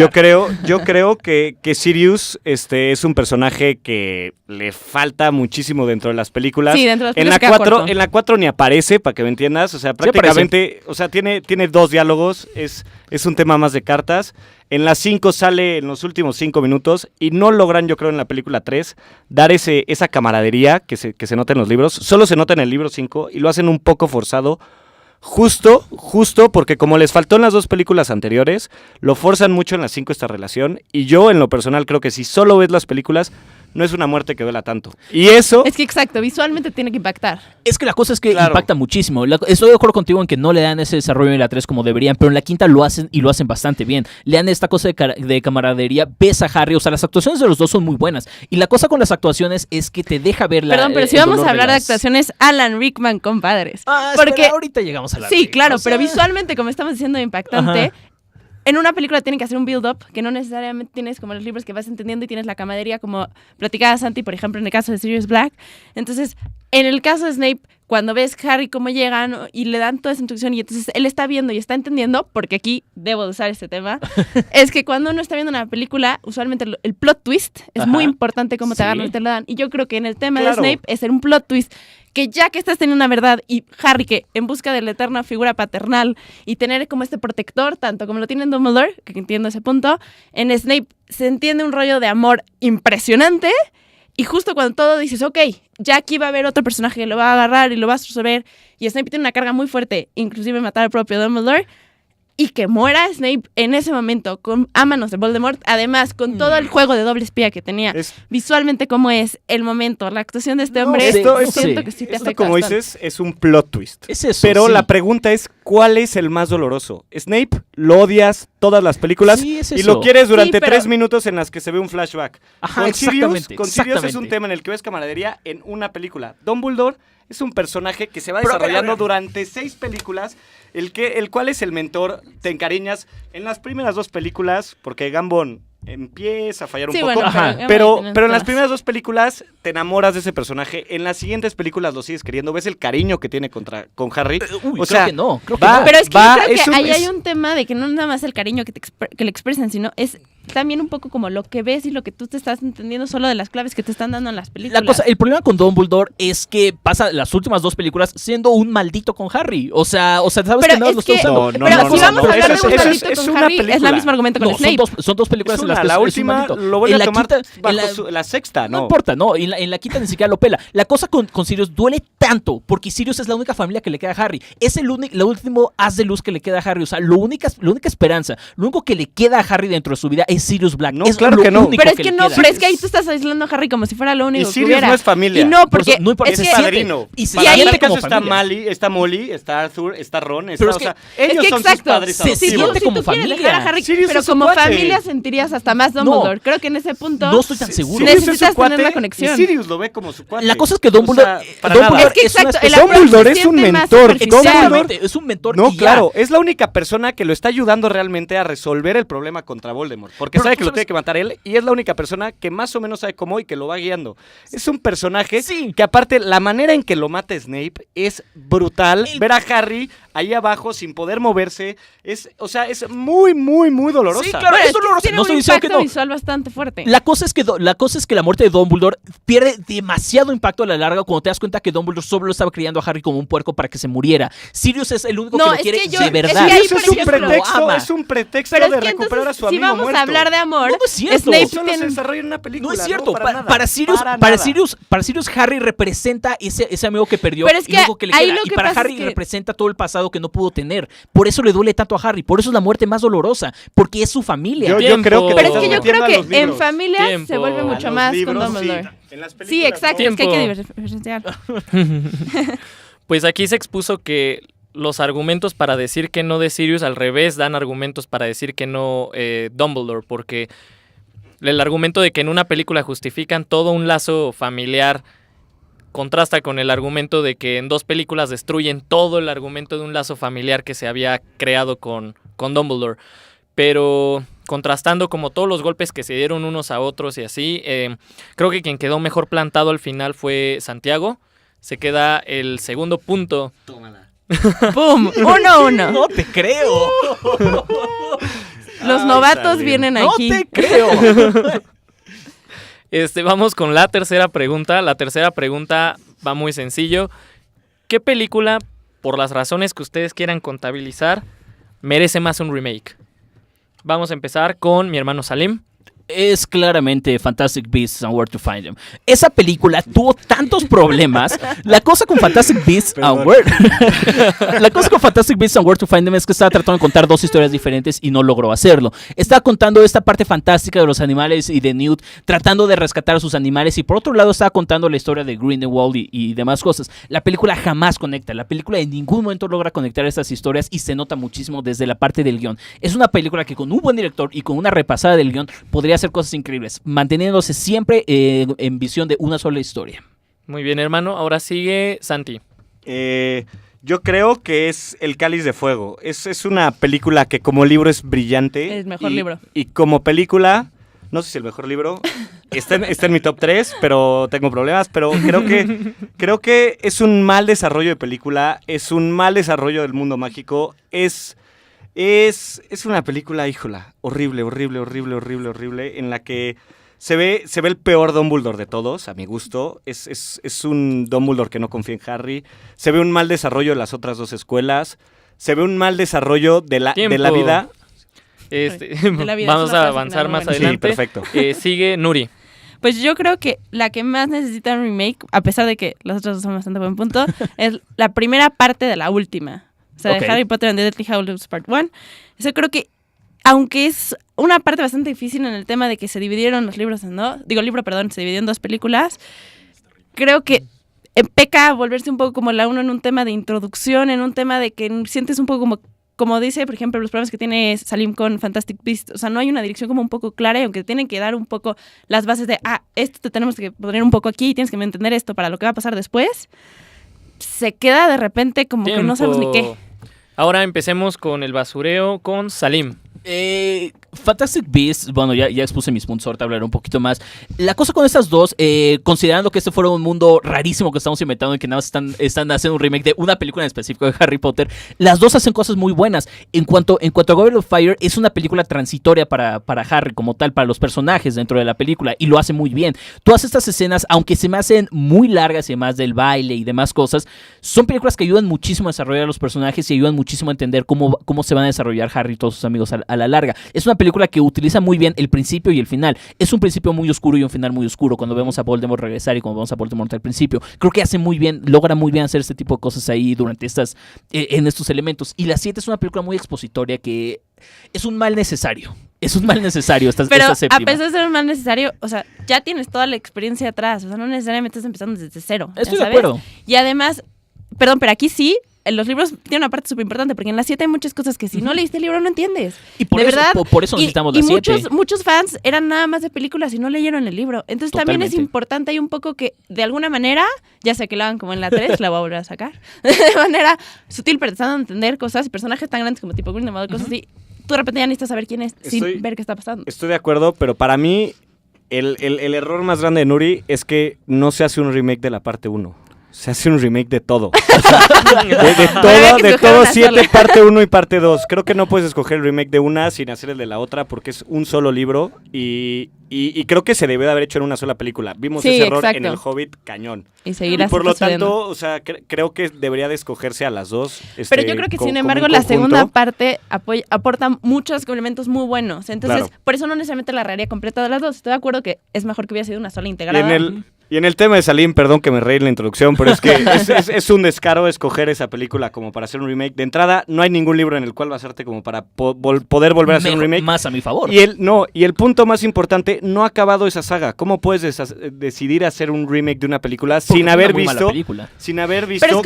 Yo creo que Sirius es un personaje que le falta muchísimo dentro de las películas. Sí, dentro de las en películas la queda 4 corto. en la 4 ni aparece, para que me entiendas. O sea, prácticamente, o sea, tiene 2 diálogos, es un tema más de cartas. En la 5 sale en los últimos 5 minutos y no logran, yo creo, en la película 3 dar esa camaradería que se nota en los libros. Solo se nota en el libro 5 y lo hacen un poco forzado. Justo porque como les faltó en las 2 películas anteriores, lo forzan mucho en las 5 esta relación. Y yo, en lo personal, creo que si solo ves las películas, no es una muerte que duela tanto. Y eso... Es que exacto, visualmente tiene que impactar. Es que la cosa es que Claro. impacta muchísimo. Estoy de acuerdo contigo en que no le dan ese desarrollo en la 3 como deberían, pero en la 5 lo hacen y lo hacen bastante bien. Le dan esta cosa de camaradería, ves a Harry, o sea, las actuaciones de los dos son muy buenas. Y la cosa con las actuaciones es que te deja ver Perdón, pero si el vamos dolor a hablar de las- actuaciones, Alan Rickman, compadres. Porque Porque ahorita llegamos a la sí, Rick, claro, o sea, pero visualmente, como estamos diciendo, impactante. Ajá. En una película tienen que hacer un build-up, que no necesariamente tienes como los libros que vas entendiendo y tienes la camaradería como platicaba Santi, por ejemplo, en el caso de Sirius Black. Entonces, en el caso de Snape, cuando ves Harry cómo llegan y le dan toda esa instrucción y entonces él está viendo y está entendiendo, porque aquí debo de usar este tema, es que cuando uno está viendo una película, usualmente el plot twist es Ajá. muy importante cómo te Sí. agarran y te lo dan. Y yo creo que en el tema Claro. de Snape es un plot twist que ya que estás teniendo una verdad y Harry que en busca de la eterna figura paternal y tener como este protector, tanto como lo tiene en Dumbledore, que entiendo ese punto, en Snape se entiende un rollo de amor impresionante y justo cuando todo dices, ok, ya aquí va a haber otro personaje que lo va a agarrar y lo va a absorber y Snape tiene una carga muy fuerte, inclusive matar al propio Dumbledore, y que muera Snape en ese momento a manos de Voldemort, además con todo el juego de doble espía que tenía, Es- visualmente cómo es el momento, la actuación de este No, hombre, esto- siento esto- que sí te Esto, afecta como bastante. dices, es un plot twist. Es eso, Pero sí. la pregunta es, ¿cuál es el más doloroso? Snape, lo odias todas las películas Sí, es y eso. lo quieres durante Sí, pero- 3 minutos en las que se ve un flashback. Ajá, con Sirius exactamente, es un exactamente. tema en el que ves camaradería en una película. Dumbledore es un personaje que se va Pero, desarrollando pero- durante 6 películas, el cual es el mentor, te encariñas en las primeras 2 películas, porque Gambon empieza a fallar un Sí, poco, bueno, Ajá. pero en las temas. primeras 2 películas te enamoras de ese personaje, en las siguientes películas lo sigues queriendo, ves el cariño que tiene con Harry. Uy, o creo sea, que no, creo que va- no. Pero es que va- yo creo es que un- ahí es- hay un tema de que no nada más el cariño que le expresan, sino es también un poco como lo que ves y lo que tú te estás entendiendo solo de las claves que te están dando en las películas. El problema con Dumbledore es que pasa las últimas 2 películas siendo un maldito con Harry. O sea, sabes Pero que no es lo está que- usando. pero no, si no, vamos no, a hablar de eso un es- maldito es con una Harry, es película. el mismo argumento con No, Snape. son dos películas Es en las una, que la es un última maldito. lo vuelve En a la tomar quinta- bajo en la- la sexta, No ¿no? importa, no, en la quinta ni siquiera lo pela. La cosa con Sirius duele tanto, porque Sirius es la única familia que le queda a Harry. Es el último haz de luz que le queda a Harry. O sea, la única esperanza, lo único que le queda a Harry dentro de su vida es Sirius Black. No, es claro lo que no. único Pero es que le no, queda. pero es que ahí tú estás aislando a Harry como si fuera lo Y único que Sirius hubiera. no es familia. Y no, Por porque eso, no importa, es Es que padrino. y se Para siente tal como caso está familia. está Molly, está Arthur, está Ron, está, Pero es o que- sea, es ellos que son exacto, sus padres Se adoptivos. siente si como tú quieres familia. dejar a Harry, Sirius pero es su como cuate. familia sentirías hasta más Dumbledore. Creo que en ese punto No estoy tan seguro. Sirius es su necesitas cuate tener la conexión. Y Sirius lo ve como su cuate. La cosa es que Dumbledore, O sea, para Dumbledore nada. Es que es una exacto, el especie- approach Dumbledore se es un siente más mentor. superficial. Exactamente, es un mentor No, y ya. claro, es la única persona que lo está ayudando realmente a resolver el problema contra Voldemort. Porque Pero sabe tú que lo sabes- tiene que matar él y es la única persona que más o menos sabe cómo y que lo va guiando. Es un personaje Sí. que aparte la manera en que lo mata Snape es brutal. El- Ver a Harry ahí abajo sin poder moverse es muy, muy, muy dolorosa. Sí, claro. Bueno, es es que doloroso, tiene no un estoy diciendo que impacto no. visual bastante fuerte. La cosa es que la muerte de Dumbledore pierde demasiado impacto a la larga cuando te das cuenta que Dumbledore solo estaba criando a Harry como un puerco para que se muriera. Sirius es el único No, que lo es quiere que yo- de es que verdad. ahí, Eso por es un ejemplo, pretexto, ama. es un pretexto Pero es de que recuperar entonces, a su si amigo vamos muerto. a hablar de amor, No, no es cierto. Snape Solo tiene... se desarrolla en una película. No es cierto. Para nada. Para Sirius, para Sirius, Harry representa ese amigo que perdió Pero es y que luego que le ahí queda. lo Y que para pasa Harry es que- representa todo el pasado que no pudo tener. Por eso le duele tanto a Harry. Por eso es la muerte más dolorosa. Porque es su familia. Yo Tiempo. creo que te Pero es estás que yo metiendo creo a que los en libros. familia Tiempo. se vuelve A mucho los más libros, con Dumbledore. sí. En las Sí, películas, exacto, no. es que hay que Tiempo. diferenciar. Pues aquí se expuso que los argumentos para decir que no de Sirius al revés dan argumentos para decir que no Dumbledore, porque el argumento de que en una película justifican todo un lazo familiar contrasta con el argumento de que en 2 películas destruyen todo el argumento de un lazo familiar que se había creado con Dumbledore. Pero contrastando como todos los golpes que se dieron unos a otros y así, creo que quien quedó mejor plantado al final fue Santiago. Se queda el segundo punto. Tómala. ¡Pum! 1-1. No te creo. Los novatos vienen aquí. No te creo. Vamos con la tercera pregunta. La tercera pregunta va muy sencillo. ¿Qué película, por las razones que ustedes quieran contabilizar, merece más un remake? Vamos a empezar con mi hermano Salim. Es claramente Fantastic Beasts and Where to Find Them. Esa película tuvo tantos problemas. La cosa con Fantastic Beasts and Where to Find Them es que estaba tratando de contar 2 historias diferentes y no logró hacerlo. Estaba contando esta parte fantástica de los animales y de Newt tratando de rescatar a sus animales, y por otro lado estaba contando la historia de Grindelwald y demás cosas. La película jamás conecta. La película en ningún momento logra conectar estas historias y se nota muchísimo desde la parte del guión. Es una película que con un buen director y con una repasada del guión podría hacer cosas increíbles, manteniéndose siempre en visión de una sola historia. Muy bien, hermano. Ahora sigue Santi. Yo creo que es El Cáliz de Fuego. Es una película que como libro es brillante. Es mejor libro. Y como película, no sé si el mejor libro, está en mi top 3, pero tengo problemas. Pero creo que es un mal desarrollo de película, es un mal desarrollo del mundo mágico, es una película, híjola, horrible, en la que se ve el peor Dumbledore de todos, a mi gusto. Es un Dumbledore que no confía en Harry. Se ve un mal desarrollo de las otras 2 escuelas. Se ve un mal desarrollo de la vida. Vamos a avanzar más adelante. Sí, perfecto. Sigue Nuri. Pues yo creo que la que más necesita un remake, a pesar de que las otras 2 son bastante buen punto, es la primera parte de la última. O sea, de Harry Potter and the Deathly Hallows Part 1. Eso creo que, aunque es una parte bastante difícil en el tema de que se dividieron los libros se dividió en 2 películas, creo que peca a volverse un poco como la 1 en un tema de introducción, en un tema de que sientes un poco como dice, por ejemplo, los problemas que tiene Salim con Fantastic Beasts. O sea, no hay una dirección como un poco clara, y aunque tienen que dar un poco las bases de, esto te tenemos que poner un poco aquí y tienes que entender esto para lo que va a pasar después, se queda de repente como que no sabes ni qué. Ahora empecemos con el basureo con Salim. Fantastic Beasts, bueno, ya expuse mis puntos, ahorita hablaré un poquito más. La cosa con estas 2, considerando que este fuera un mundo rarísimo que estamos inventando y que nada más están haciendo un remake de una película en específico de Harry Potter, las 2 hacen cosas muy buenas. En cuanto a Goblet of Fire, es una película transitoria para Harry como tal, para los personajes dentro de la película, y lo hace muy bien. Todas estas escenas, aunque se me hacen muy largas y demás del baile y demás cosas, son películas que ayudan muchísimo a desarrollar a los personajes y ayudan muchísimo a entender cómo se van a desarrollar Harry y todos sus amigos a la larga. Es una película que utiliza muy bien el principio y el final. Es un principio muy oscuro y un final muy oscuro. Cuando vemos a Voldemort regresar y cuando vemos a Voldemort al principio, creo que hace muy bien, logra muy bien hacer este tipo de cosas ahí durante en estos elementos. Y la 7 es una película muy expositoria que es un mal necesario. Pero esta séptima. a pesar de ser un mal necesario, o sea, ya tienes toda la experiencia atrás. O sea, no necesariamente estás empezando desde cero. Estoy de acuerdo. Y además, pero aquí sí, los libros tienen una parte súper importante, porque en la 7 hay muchas cosas que si no leíste el libro no entiendes. Y por eso necesitamos la 7. Y muchos fans eran nada más de películas y no leyeron el libro. Entonces también es importante ahí un poco que, de alguna manera, ya sea que lo hagan como en la 3, la voy a volver a sacar, de manera sutil, pero tratando de entender cosas y personajes tan grandes como tipo Grindelwald, cosas así, tú de repente ya necesitas saber quién es sin ver qué está pasando. Estoy de acuerdo, pero para mí el error más grande de Nuri es que no se hace un remake de la parte 1. Se hace un remake de todo. de todo, 7, parte 1 y parte 2. Creo que no puedes escoger el remake de una sin hacer el de la otra, porque es un solo libro y creo que se debe de haber hecho en una sola película. Vimos ese error en El Hobbit, cañón. Y seguirá por lo sucediendo. tanto, o sea, creo que debería de escogerse a las 2. Pero yo creo que, sin embargo, la segunda parte aporta muchos elementos muy buenos. Entonces, por eso no necesariamente la rayaría completa de las 2. Estoy de acuerdo que es mejor que hubiera sido una sola integrada. Y en el tema de Salim, perdón que me reí en la introducción, pero es que es un descaro escoger esa película como para hacer un remake. De entrada, no hay ningún libro en el cual basarte como para poder volver a hacer un remake. Más a mi favor. Y el punto más importante, no ha acabado esa saga. ¿Cómo puedes decidir hacer un remake de una película sin haber visto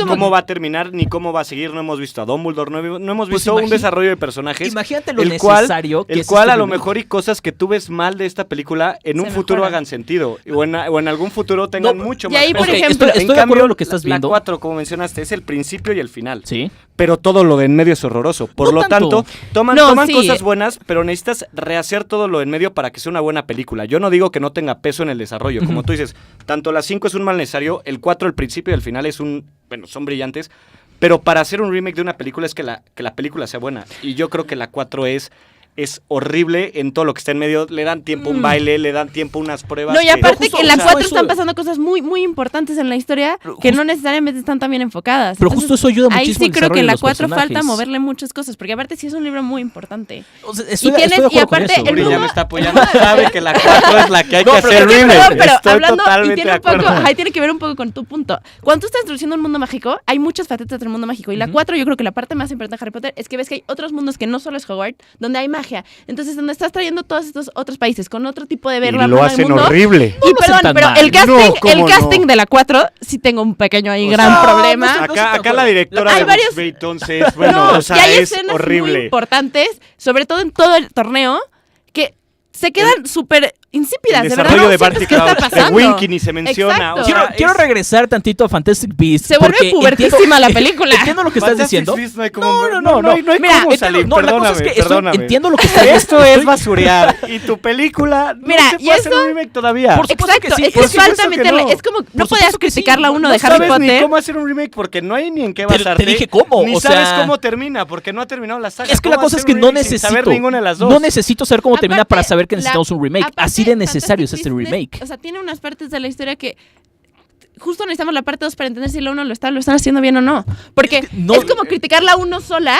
cómo va a terminar ni cómo va a seguir? No hemos visto a Dumbledore, no hemos visto un desarrollo de personajes. Imagínate lo necesario el cual a lo mejor y cosas que tú ves mal de esta película en un futuro hagan sentido o en algún futuro tengan mucho más. Y ahí, por peso. ejemplo, estoy de acuerdo con lo que estás viendo. La 4, como mencionaste, es el principio y el final. Sí. Pero todo lo de en medio es horroroso. Por lo tanto, toman cosas buenas, pero necesitas rehacer todo lo de en medio para que sea una buena película. Yo no digo que no tenga peso en el desarrollo. Como tú dices, tanto la 5 es un mal necesario, el 4, el principio y el final son brillantes. Pero para hacer un remake de una película es que la película sea buena. Y yo creo que la 4 es horrible en todo lo que está en medio. Le dan tiempo a un baile, le dan tiempo a unas pruebas. No, y aparte que en la 4 eso están pasando cosas muy, muy importantes en la historia que no necesariamente están tan bien enfocadas. Pero justo eso ayuda ahí muchísimo sí al creo que en la desarrollo de los 4 falta personajes. moverle muchas cosas, porque aparte sí es un libro muy importante. O sea, Y aparte, el Uri ya mundo- me está apoyando. Sabe que la 4 es la que hay que hacer Pero, remake. pero Estoy hablando, y totalmente tiene de un poco, acuerdo. ahí tiene que ver un poco con tu punto. Cuando tú estás introduciendo un mundo mágico, hay muchas facetas del mundo mágico. Y la 4, yo creo que la parte más importante de Harry Potter es que ves que hay otros mundos que no solo es Hogwarts, donde hay magia. Entonces, donde estás trayendo todos estos otros países con otro tipo de ver Y la lo forma del hacen mundo. horrible. No Y lo hacen perdón, tan pero mal. el casting, ¿cómo casting no? de la 4 sí tengo un pequeño ahí O gran sea, problema. no sé, Acá la directora Hay de varios- Booksby, entonces, bueno, No, o sea, y hay es escenas muy horrible. importantes, sobre todo en todo el torneo, que se quedan súper insípidas, El de verdad. desarrollo No de sientes Barty qué está Crouch, de pasando. Winky ni se menciona. Exacto. O sea, Quiero regresar tantito a Fantastic Beasts. Se vuelve porque pubertísima la película. Entiendo lo que estás Fantastic diciendo. Beasts no hay como- No hay Mira, cómo salir. No, la cosa es que Perdóname. entiendo lo que estás diciendo. Esto es basurear. Y tu película no Mira, se y puede hacer eso- un remake todavía. Por supuesto Exacto, que sí, es que por falta supuesto que meterle. no. Es como, no Por podías supuesto que sí. criticar la 1 no de Harry sabes ni Potter. cómo hacer un remake porque no hay ni en qué Te basarte. dije cómo, Ni o sabes sea- cómo termina porque no ha terminado la saga. Es que la ¿Cómo cosa es hacer que un no remake sin saber necesito. ninguna de las dos? No necesito saber cómo termina Aparte, para saber que necesitamos un remake. aparte, Así de necesario es Fantastic este Beasts, remake. O sea, tiene unas partes de la historia que justo necesitamos la parte 2 para entender si la 1 lo están haciendo bien o no. Porque Es que no- es como criticar la 1 sola.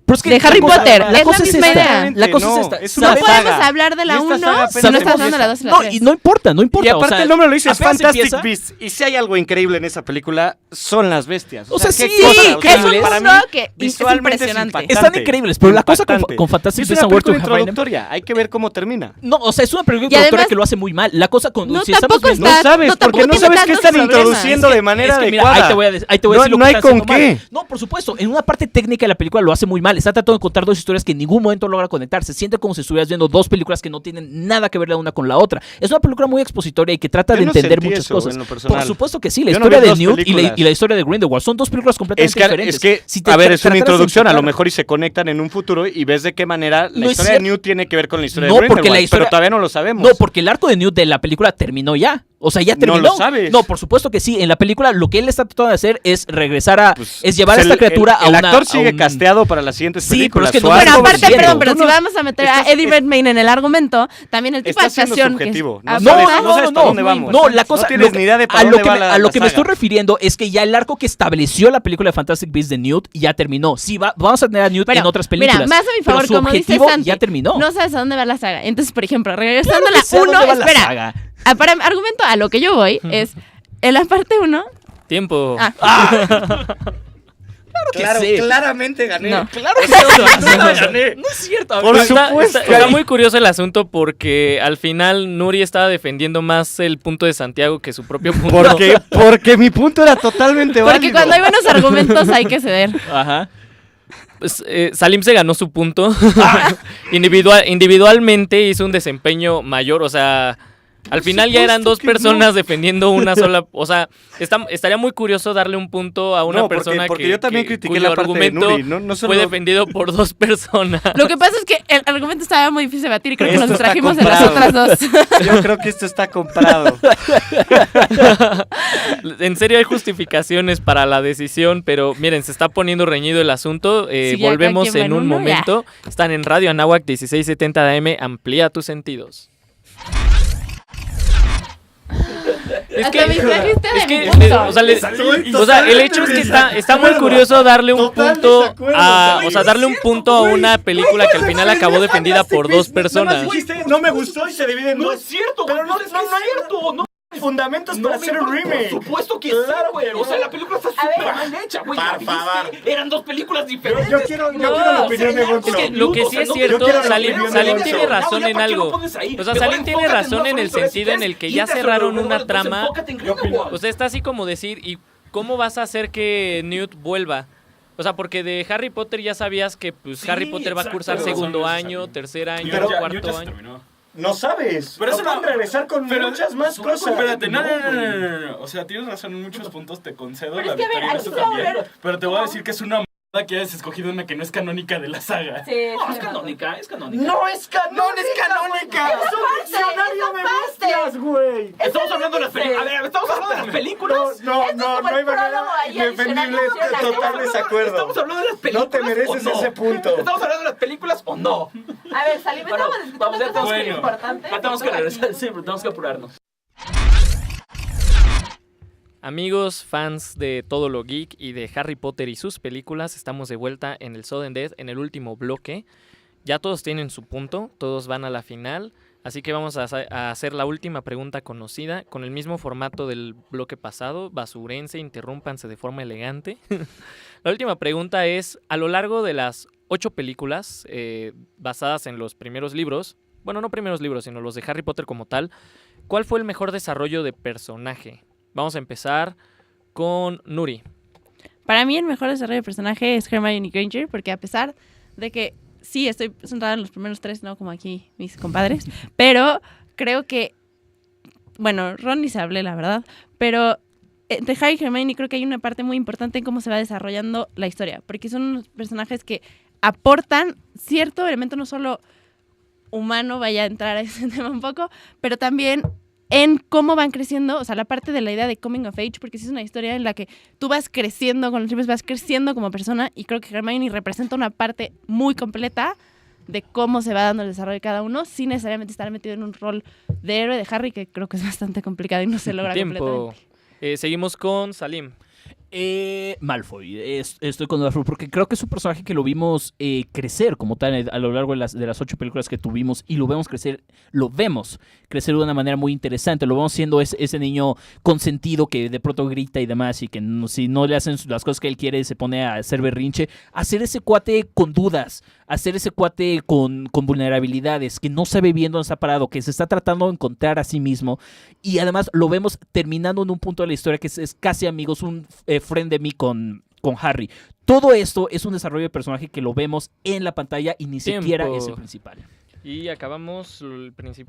Pero es que de Harry la cosa- Potter, la es cosa la es misma esta. idea. La cosa No, es esta. es No una ¿Sabes? podemos saga. hablar de la Y esta 1 saga si no apenas estás empieza. hablando de la 2 y la No, 3. y no importa. Y aparte o sea, el nombre lo dice, es apenas Fantastic empieza. Beasts. Y si hay algo increíble en esa película, son las bestias. O sea, ¿qué sí, cosa? sí, O sea, es un para mundo mí, que es visualmente impresionante. impactante. Están increíbles, pero la cosa con Fantastic Es Beasts una and Where to película Find Them- introductoria, hay que ver cómo termina. No, o sea, es una película Y introductoria además- que lo hace muy mal. La cosa con No, si estamos tampoco viendo- No está- sabes, no, porque tampoco no tiene sabes qué tantos están problemas. introduciendo de manera Es que mira, adecuada. ahí te voy a decir lo No que hay está con haciendo mal. qué. No, por supuesto, en una parte técnica de la película lo hace muy mal. Está tratando de contar dos historias que en ningún momento logra conectar. Se siente como si estuvieras viendo dos películas que no tienen nada que ver la una con la otra. Es una película muy expositoria y que trata Yo de no entender sentí muchas eso, cosas. en lo personal. Por supuesto que sí, la Yo no historia vi de dos Newt películas. y la historia de Grindelwald son dos películas completamente diferentes. Es que Si te a ver, es una trataras de introducción, a lo enfocar- mejor y se conectan en un futuro y ves de qué manera la No es historia de cierto. Newt tiene que ver con la historia No, de porque Grindelwald, la historia- pero todavía no lo sabemos. No, porque el arco de Newt de la película terminó ya. O sea, ya No terminó. lo sabes. No, por supuesto que sí. En la película lo que él está tratando de hacer es regresar a... Pues, es llevar a pues esta criatura el a una... actor a sigue un- casteado para las siguientes Sí, pero películas. es que Su no- Bueno, arco aparte, sigue. perdón, pero Tú si no- vamos a meter a estás- Eddie Redmayne en el argumento, también el tipo de Estás siendo actuación subjetivo. que No es- sabes- Además, no sabes para dónde vamos. No, la cosa... No tienes ni idea de para a lo dónde que va me, la- a lo la que me saga. estoy refiriendo es que ya el arco que estableció la película de Fantastic Beasts de Newt ya terminó. Sí, vamos a tener a Newt Pero, en otras películas. Mira, más a mi pero favor, su como dice objetivo Santi, ya terminó. no sabes a dónde va la saga. Entonces, por ejemplo, regresando Claro a que la sé a dónde 1, va la espera. saga. Para argumento a lo que yo voy es, en la parte 1... Tiempo. Claro, sí. claramente gané. No. Claro que sí. No la gané. No es cierto. Por amigo. supuesto. Está muy curioso el asunto porque al final Nuri estaba defendiendo más el punto de Santiago que su propio punto. Porque mi punto era totalmente válido. Porque cuando hay buenos argumentos hay que ceder. Ajá. Pues, Salim se ganó su punto. Individualmente hizo un desempeño mayor, o sea, al final ya eran dos supuesto que personas defendiendo una sola, o sea, estaría muy curioso darle un punto a una No, porque- persona porque que, yo también que- critiqué cuyo la parte de argumento Nuri, no solo- fue defendido por dos personas. Lo que pasa es que el argumento estaba muy difícil de batir y creo que Esto nos está distrajimos de las comprado. otras dos. Yo creo que esto está comprado. En serio hay justificaciones para la decisión, pero miren, se está poniendo reñido el asunto. Sí, ya Volvemos cada quien va en en un uno, momento. Están en Radio Anáhuac 1670 de AM. Amplía tus sentidos. Hasta me distrajiste de es que, mi punto. o sea, el hecho es que está muy curioso darle un punto a, o sea, darle un punto a una película que al final acabó defendida por dos personas. No me gustó y se divide en dos. cierto, pero no es cierto. No fundamentos para hacer un remake. Por supuesto que sí, güey. O sea, la película está súper mal hecha, güey. Por favor. Eran dos películas diferentes. Yo quiero la opinión de Gonzo. Es que lo que sí es cierto, Salim tiene razón en algo. O sea, Salim tiene razón en el sentido en el que ya cerraron una trama. O sea, está así como decir, ¿y cómo vas a hacer que Newt vuelva? O sea, porque de Harry Potter ya sabías que pues Harry Potter va a cursar segundo año, tercer año, cuarto año. No sabes. Pero eso pueden regresar con muchas más cosas. Espérate, no. O sea, tienes razón en muchos puntos, te concedo. Pero la es que, a ver, victoria en aquí eso se va a también. volver- Pero te voy a decir que es una que hayas escogido una que no es canónica de la saga. Sí, No, es canónica, es canónica. No es canónica. Es un diccionario de bestias, güey. Estamos hablando de las películas. A ver, estamos hablando de las películas. No Este es como el hay manera prólogo ahí indefendible. adicional. Total desacuerdo. ¿Estamos hablando de las películas? No te mereces o no? ese punto. ¿Estamos hablando de las películas o no? A ver, Salim, estamos discutiendo vamos, ya cosas tenemos muy que- importantes. Ya tenemos que regresar, sí, pero tenemos que apurarnos. Amigos, fans de todo lo geek y de Harry Potter y sus películas, estamos de vuelta en el Sudden Death en el último bloque. Ya todos tienen su punto, todos van a la final, así que vamos a hacer la última pregunta conocida con el mismo formato del bloque pasado, basurense, interrúmpanse de forma elegante. La última pregunta es, a lo largo de las 8 películas basadas en los primeros libros, bueno, no primeros libros, sino los de Harry Potter como tal, ¿cuál fue el mejor desarrollo de personaje? Vamos a empezar con Nuri. Para mí el mejor desarrollo de personaje es Hermione Granger, porque a pesar de que sí estoy sentada en los primeros 3, no como aquí mis compadres, pero creo que, bueno, Ron ni se hablé, la verdad, pero de Harry y Hermione creo que hay una parte muy importante en cómo se va desarrollando la historia, porque son unos personajes que aportan cierto elemento no solo humano, vaya a entrar a ese tema un poco, pero también en cómo van creciendo, o sea, la parte de la idea de coming of age, porque sí es una historia en la que tú vas creciendo con los libros, vas creciendo como persona, y creo que Hermione representa una parte muy completa de cómo se va dando el desarrollo de cada uno, sin necesariamente estar metido en un rol de héroe de Harry, que creo que es bastante complicado y no se logra Tiempo. completamente. Seguimos con Salim. Malfoy. Estoy con Malfoy porque creo que es un personaje que lo vimos crecer como tal a lo largo de las 8 películas que tuvimos y lo vemos crecer de una manera muy interesante. Lo vemos siendo ese niño consentido que de pronto grita y demás y que si no le hacen las cosas que él quiere se pone a hacer berrinche. Hacer ese cuate con dudas, hacer ese cuate con vulnerabilidades, que no sabe bien dónde está parado, que se está tratando de encontrar a sí mismo y además lo vemos terminando en un punto de la historia que es casi amigos, un friend de mí con Harry. Todo esto es un desarrollo de personaje que lo vemos en la pantalla y ni siquiera es el principal. Y acabamos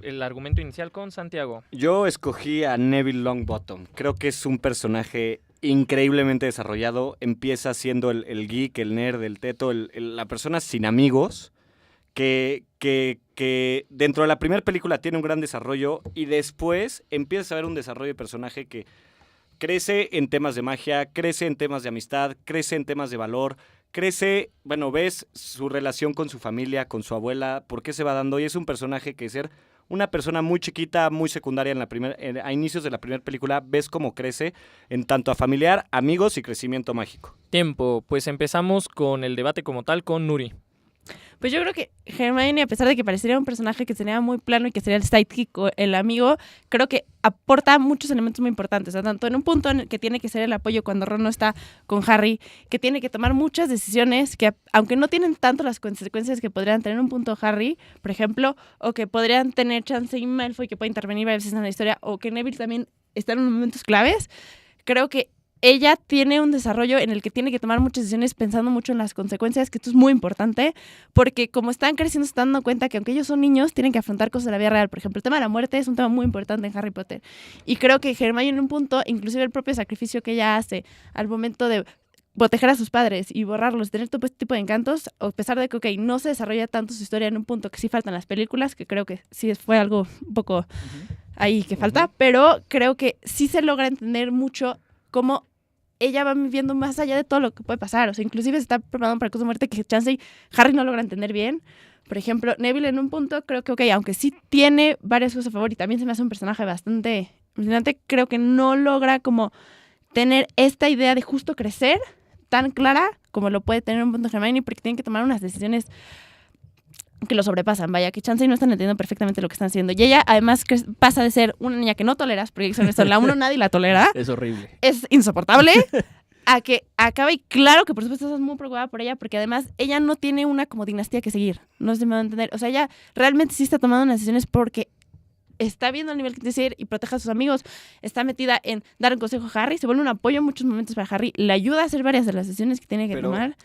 el argumento inicial con Santiago. Yo escogí a Neville Longbottom. Creo que es un personaje increíblemente desarrollado. Empieza siendo el geek, el nerd, el teto, la persona sin amigos, que dentro de la primera película tiene un gran desarrollo y después empieza a ver un desarrollo de personaje que crece en temas de magia, crece en temas de amistad, crece en temas de valor, crece, bueno, ves su relación con su familia, con su abuela, por qué se va dando, y es un personaje que ser una persona muy chiquita, muy secundaria a inicios de la primera película, ves cómo crece en tanto a familiar, amigos y crecimiento mágico. Tiempo, pues empezamos con el debate como tal con Nuri. Pues yo creo que Hermione, a pesar de que parecería un personaje que sería muy plano y que sería el sidekick o el amigo, creo que aporta muchos elementos muy importantes. O sea, tanto en un punto en el que tiene que ser el apoyo cuando Ron no está con Harry, que tiene que tomar muchas decisiones que, aunque no tienen tanto las consecuencias que podrían tener un punto Harry, por ejemplo, o que podrían tener chance y Malfoy, que puede intervenir varias veces en la historia, o que Neville también está en momentos claves, creo que ella tiene un desarrollo en el que tiene que tomar muchas decisiones pensando mucho en las consecuencias, que esto es muy importante, porque como están creciendo, se están dando cuenta que aunque ellos son niños, tienen que afrontar cosas de la vida real. Por ejemplo, el tema de la muerte es un tema muy importante en Harry Potter. Y creo que Hermione en un punto, inclusive el propio sacrificio que ella hace al momento de proteger a sus padres y borrarlos, tener todo este tipo de encantos, a pesar de que, no se desarrolla tanto su historia en un punto que sí faltan las películas, que creo que sí fue algo un poco ahí que falta, pero creo que sí se logra entender mucho cómo ella va viviendo más allá de todo lo que puede pasar. O sea, inclusive se está preparando para cosas de muerte que chance y Harry no logra entender bien. Por ejemplo, Neville en un punto creo que, aunque sí tiene varias cosas a favor y también se me hace un personaje bastante impresionante, creo que no logra como tener esta idea de justo crecer tan clara como lo puede tener un punto Hermione, porque tienen que tomar unas decisiones que lo sobrepasan, vaya, que chance y no están entendiendo perfectamente lo que están haciendo. Y ella, además, pasa de ser una niña que no toleras, porque en la 1 nadie la tolera, Es horrible. es insoportable, a que acaba, y claro que por supuesto estás muy preocupada por ella, porque además ella no tiene una como dinastía que seguir, no se me va a entender. O sea, ella realmente sí está tomando unas decisiones porque está viendo el nivel que tiene que ir y protege a sus amigos, está metida en dar un consejo a Harry, se vuelve un apoyo en muchos momentos para Harry, le ayuda a hacer varias de las decisiones que tiene que tomar.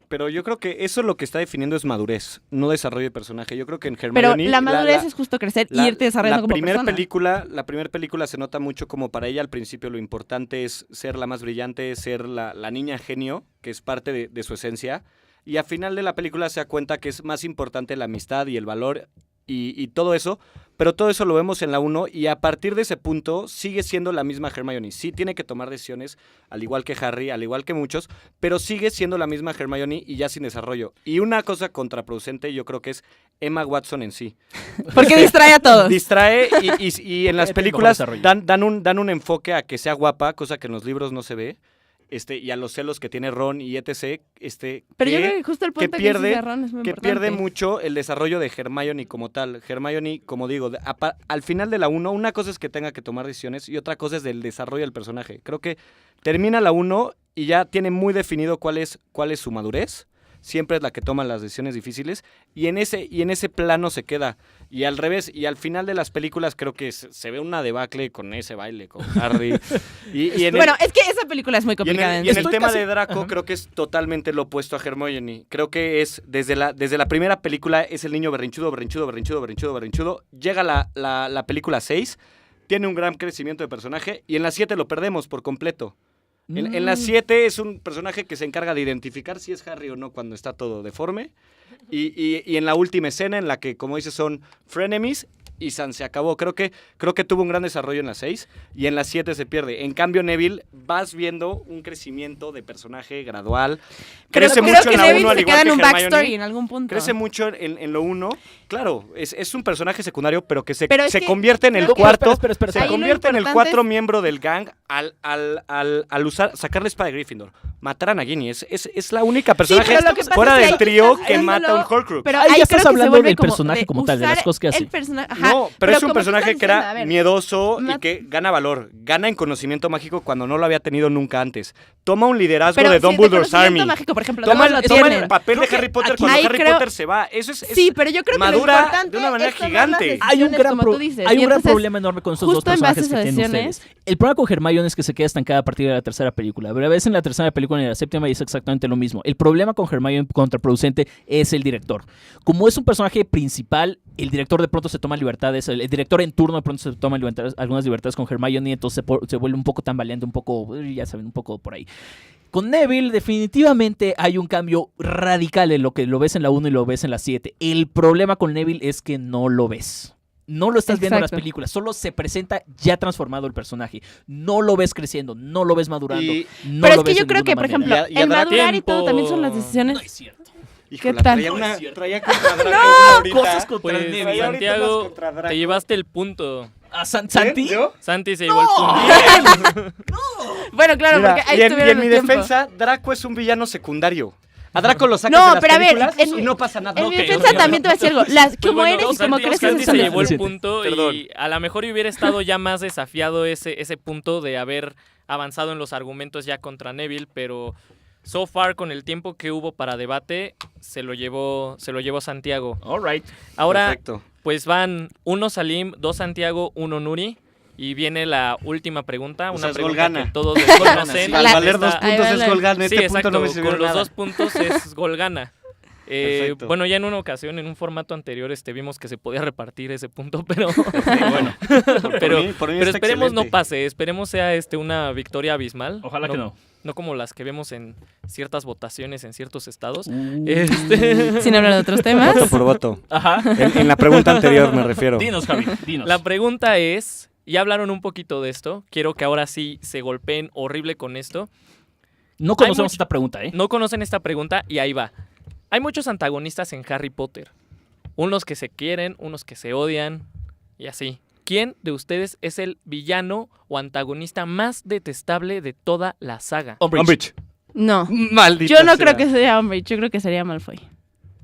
Pero yo creo que eso lo que está definiendo es madurez, no desarrollo de personaje. Yo creo que en Hermione... Pero la madurez es justo crecer y irte desarrollando como persona. La primera película se nota mucho como para ella al principio lo importante es ser la más brillante, ser la niña genio, que es parte de su esencia. Y al final de la película se da cuenta que es más importante la amistad y el valor y todo eso. Pero todo eso lo vemos en la 1 y a partir de ese punto sigue siendo la misma Hermione. Sí tiene que tomar decisiones, al igual que Harry, al igual que muchos, pero sigue siendo la misma Hermione y ya sin desarrollo. Y una cosa contraproducente yo creo que es Emma Watson en sí. Porque distrae a todos. Distrae y en las Tiene películas mejor desarrollo. dan un enfoque a que sea guapa, cosa que en los libros no se ve. Y a los celos que tiene Ron y etc. Pero yo creo que justo el punto que dice Ron es muy que importante. pierde mucho el desarrollo de Hermione como tal. Hermione, como digo, al final de la 1, una cosa es que tenga que tomar decisiones y otra cosa es del desarrollo del personaje. Creo que termina la 1 y ya tiene muy definido cuál es su madurez. Siempre es la que toma las decisiones difíciles y en ese plano se queda. Y al revés, y al final de las películas creo que se ve una debacle con ese baile, con Harry. Bueno, es que esa película es muy complicada. Y en el tema de Draco creo que es totalmente lo opuesto a Hermione. Creo que es, desde la primera película, es el niño berrinchudo. Llega la película 6, tiene un gran crecimiento de personaje y en la 7 lo perdemos por completo. En la 7 es un personaje que se encarga de identificar si es Harry o no cuando está todo deforme. Y en la última escena, en la que, como dices, son frenemies y se acabó. Creo que tuvo un gran desarrollo en la 6 y en la 7 se pierde. En cambio, Neville, vas viendo un crecimiento de personaje gradual. Crece mucho en la 1, al igual que en un Hermione. backstory en algún punto. Crece mucho en lo 1. Claro, es un personaje secundario, pero que se convierte en el cuarto. Espera. Se convierte en el cuarto miembro del gang al sacar la espada de Gryffindor. Matar a Nagini. Es la única personaje fuera del trío que mata a un Horcrux. Pero ahí ya estás creo que se hablando vuelve del como personaje como tal, de las cosas que hace. No, pero es un como personaje tú que estás era diciendo, a ver, miedoso y que gana valor. Gana en conocimiento mágico cuando no lo había tenido nunca antes. Toma un liderazgo de Dumbledore's Army. Mágico, por ejemplo, Toma todos lo el tienen. papel de Harry Potter cuando Harry Potter se va. Eso es Sí, pero yo creo que lo madura importante de una manera es tomar las gigante. Hay un gran, como tú dices. hay Y un gran entonces, problema enorme con esos dos justo en base a personajes que esas tienen decisiones- ustedes. El problema con Hermione es que se queda estancada a partir de la tercera película. Pero a veces en la tercera película y en la séptima dice exactamente lo mismo. El problema con Hermione contraproducente es el director. Como es un personaje principal, el director de pronto se toma libertades, el director en turno de pronto se toma algunas libertades con Hermione, entonces se vuelve un poco tambaleante, un poco, ya saben, un poco por ahí. Con Neville definitivamente hay un cambio radical en lo que lo ves en la 1 y lo ves en la 7. El problema con Neville es que no lo ves. No lo estás viendo en las Exacto. películas, solo se presenta ya transformado el personaje. No lo ves creciendo, no lo ves madurando. No Pero lo es que ves yo de creo que, ninguna por manera. ejemplo, Y a el madurar y Tiempo. todo también son las decisiones. No es cierto. Híjole, tal? traía contra Draco ahorita. Cosas contra Pues Neville. Traía ahorita unas Santiago, contra Draco. te llevaste el punto. ¿A Santi? ¿Yo? Santi se llevó el punto. Bueno, claro, Mira, porque ahí y en tuvieron mi el tiempo. defensa, Draco es un villano secundario. A Draco lo sacas No, de las pero a ver, películas en- y no pasa nada. En mi Ok, defensa ok. también te voy a decir algo. Como Pues eres y como Santi- creces Santi es se una- llevó el Siete. punto Perdón. y a lo mejor hubiera estado ya más desafiado ese punto de haber avanzado en los argumentos ya contra Neville, pero so far con el tiempo que hubo para debate se lo llevó Santiago. All right. Ahora Perfecto. pues van 1 Salim, 2 Santiago, 1 Nuri. Y viene la última pregunta, O una sea, es pregunta Golgana. que todos desconocen. Sí, al La- valer 2 Esta- puntos Ahí va es la- Golgana. Sí, Este punto exacto, no me sirvió con los nada. 2 puntos es gol gana. Perfecto. Bueno, ya en una ocasión, en un formato anterior, vimos que se podía repartir ese punto, pero Bueno, pero por mí pero está esperemos no excelente. pase, esperemos sea una victoria abismal. Ojalá que no. No como las que vemos en ciertas votaciones en ciertos estados. Sin hablar de otros temas. Voto por voto. Ajá. En la pregunta anterior me refiero. Dinos, Javi, dinos. La pregunta es, ya hablaron un poquito de esto, quiero que ahora sí se golpeen horrible con esto. No conocemos mucho- esta pregunta, ¿eh? No conocen esta pregunta y ahí va. Hay muchos antagonistas en Harry Potter. Unos que se quieren, unos que se odian y así. ¿Quién de ustedes es el villano o antagonista más detestable de toda la saga? Umbridge. Umbridge. No. Maldita Yo no sea. creo que sería Umbridge, yo creo que sería Malfoy.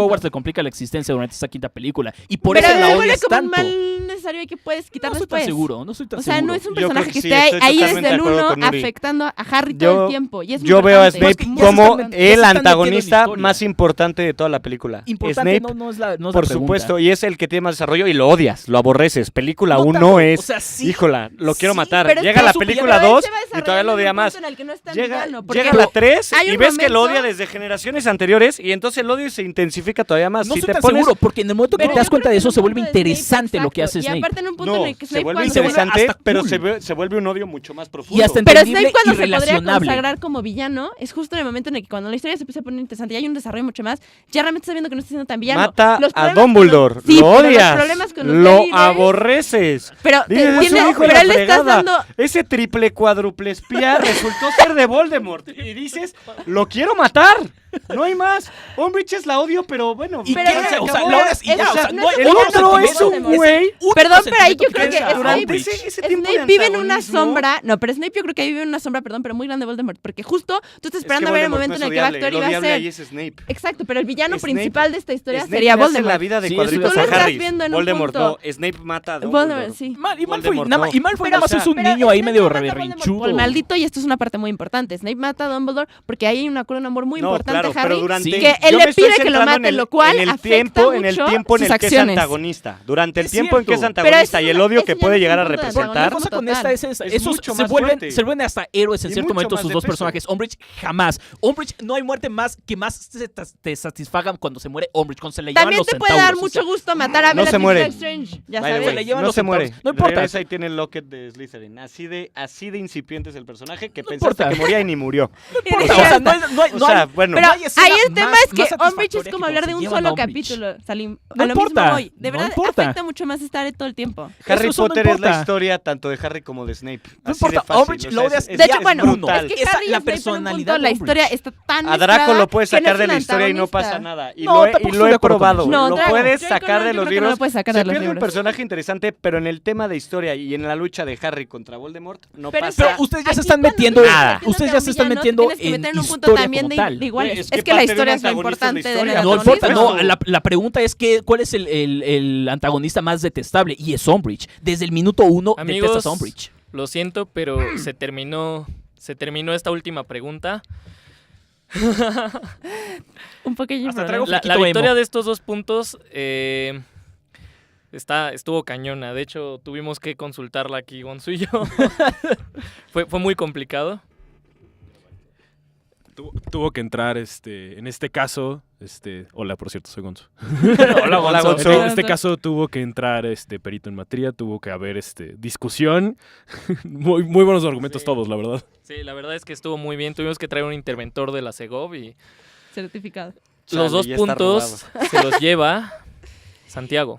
tanto. Hogwarts le complica la existencia durante esta quinta película. Y por Pero eso la se vuelve odias como un tanto. mal necesario y que puedes quitar No estoy después. tan seguro, no estoy tan O sea, seguro. no es un Yo creo personaje que que sí, esté estoy ahí totalmente desde el de acuerdo 1 con Uri. afectando a Harry todo el tiempo. Y es muy Yo veo a importante. Snape Pues que ya como se están- ya se el están metiendo en antagonista historia. más importante de toda la película. Importante Snape, no es la por pregunta. supuesto, y es el que tiene más desarrollo y lo odias, lo aborreces. Película No 1 tanto, es, o sea, sí. híjola, lo quiero Sí, matar. pero es Llega que la su película Pero él 2 se va y todavía lo desarrollando odia en un más. punto en el que no es tan Llega, villano, porque llega la 3 hay y un ves que lo momento- odia desde generaciones anteriores y entonces el odio se intensifica todavía más. No Si soy te tan pones- seguro, porque en el momento que Pero te das yo cuenta creo de que eso en se un vuelve punto de Snape, interesante lo que hace exacto. Snape. Y aparte en un punto No, en el que se Snape vuelve cuando interesante, hasta pero cool. se vuelve un odio mucho más profundo. Y hasta Pero entendible Snape cuando y se podría relacionable. consagrar como villano es justo en el momento en el que cuando la historia se empieza a poner interesante y hay un desarrollo mucho más, ya realmente estás viendo que no está siendo tan villano. Mata Los a problemas con Dumbledore, los- sí, lo pero odias, los problemas con los lo Lady Day- aborreces. Pero, Dices, es un tiene- hijo de pero la él le estás fregada. dando... Ese triple cuádruple espía resultó ser de Voldemort. Y dices, lo quiero matar. No hay más. Umbridge es la odio, pero bueno. ¿Y Pero qué? no, O sea, no, la odias y es- ya. O sea, no no es hay El un otro sentimiento es un de güey. Perdón, pero ahí yo creo que Ese tiempo de Snape vive en una antagonismo- sombra. No, pero Snape yo creo que ahí vive en una sombra, perdón, pero muy grande de Voldemort. Porque justo tú estás esperando a ver el momento en el que va a actuar y va a ahí ser. es Snape. Exacto, pero el villano Snape- principal de esta historia Snape sería le hace Voldemort. la vida de Sí, cuadritos tú lo a estás Harry. viendo en un Voldemort punto. no. Snape mata a Dumbledore. Voldemort, sí. Y Malfoy Voldemort nada más, no. y Malfoy Pero- nada más es un pero niño ahí Snape medio mata a Voldemort reberrinchudo. Por maldito, y esto es una parte muy importante. Snape mata a Dumbledore porque hay un acuerdo de amor muy No, importante claro, a Harry. pero durante... Sí. Que él yo le me estoy pide que lo centrando mate, lo cual en el afecta tiempo, en el mucho tiempo en sus el que es acciones. antagonista. Durante el Es tiempo en que es cierto. Pero antagonista ese y el no- odio ese que ya puede no es llegar a un punto de representar... La cosa con esta es esa. Es Esos mucho se más vuelven, fuerte. se vuelven hasta héroes en Y cierto mucho momento más sus de dos peso. personajes. Umbridge jamás. Umbridge no hay muerte más que más te satisfaga cuando se muere Umbridge, cuando se le llevan También los te puede centauros. dar o mucho sea, gusto matar a No se Bellatrix muere. Lestrange. Ya By the sabes. way, le llevan no los se muere. centauros. No importa. Regresa y tiene el locket de Slytherin. Así de incipiente es el personaje que No pensaste importa. que moría y ni murió. O Y sea, ya no está. hay, no hay, O no sea, hay- bueno. Pero no hay escena ahí el tema más- es que más Umbridge es satisfactoria como que hablar de cuando un se llevan solo a Umbridge. capítulo. Salim. No A lo importa, mismo voy. De no verdad importa. afecta mucho más estar todo el tiempo. Harry Eso no Potter es la importa. historia tanto de Harry como de Snape. No Así de importa, fácil, Umbridge o lo sea, odias. De hecho, Ya, bueno, brutal. es que Esa- Harry y la Snape en un personalidad punto, de la Umbridge. historia está tan A Draco mezclada lo puedes que no sacar es de un la historia y no antagonista. pasa nada. Y No, lo he, tampoco y lo estoy de he acuerdo con probado. eso. No, lo Draco, puedes Draco sacar no, de yo los creo que no libros. lo puedes sacar Se de los pierde un libros. personaje interesante, pero en el tema de historia y en la lucha de Harry contra Voldemort no Pero pasa Pero ustedes ya se Aquí están cuando metiendo, estás Nada. metiéndote ustedes a ya un se están villano, metiendo tienes que en meter en un punto historia también como de tal. iguales. Güey, Es es que que la parte de historia un es lo antagonista es la importante del historia. No antagonista. importa, no, la pregunta es cuál es el antagonista más detestable y es Umbridge. Desde el minuto 1 Amigos, detestas a Umbridge. lo siento, pero se terminó esta última pregunta. Un pequeño Hasta problema. traigo La Flequito victoria emo. de estos 2 puntos estuvo cañona. De hecho, tuvimos que consultarla aquí, Gonzo y yo. fue muy complicado. Tuvo que entrar, en este caso, hola, por cierto, soy Gonzo. Hola, Gonzo. En este caso tuvo que entrar, perito en materia, tuvo que haber, discusión. muy buenos argumentos Sí. todos, la verdad. Sí, la verdad es que estuvo muy bien. Tuvimos que traer un interventor de la Segov y Certificado. los 2 ya está puntos se los lleva Santiago.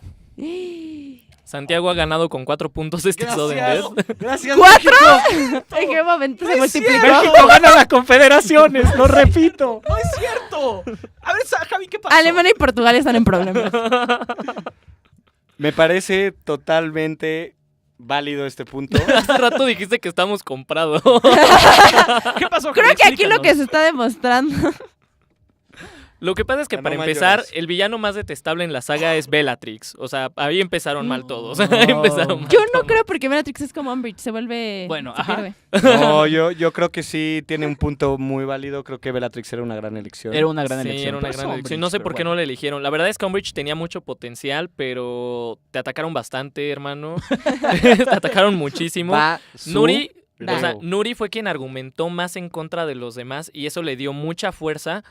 Santiago ha ganado con 4 puntos este Sudden Death. Gracias. ¿4? ¿En qué momento se multiplicó? México gana las confederaciones, lo repito. ¡No es cierto! A ver, Javi, ¿qué pasó? Alemania y Portugal están en problemas. Me parece totalmente válido este punto. Hace rato dijiste que estamos comprados. ¿Qué pasó, Creo Javi? que aquí lo que Explícanos. se está demostrando. Lo que pasa es que Ganó para Mayoras. empezar, el villano más detestable en la saga es Bellatrix. O sea, ahí empezaron mal todos. Ahí empezaron mal Yo no todos. creo porque Bellatrix es como Umbridge, se vuelve. Bueno, se ajá. pierde. No, yo creo que sí tiene un punto muy válido. Creo que Bellatrix era una gran elección. Era una gran Sí, elección. era una Por eso gran elección. Umbridge, No sé pero por qué bueno. no le eligieron. La verdad es que Umbridge tenía mucho potencial, pero te atacaron bastante, hermano. Te atacaron muchísimo. Nuri, o sea, Nuri fue quien argumentó más en contra de los demás y eso le dio mucha fuerza,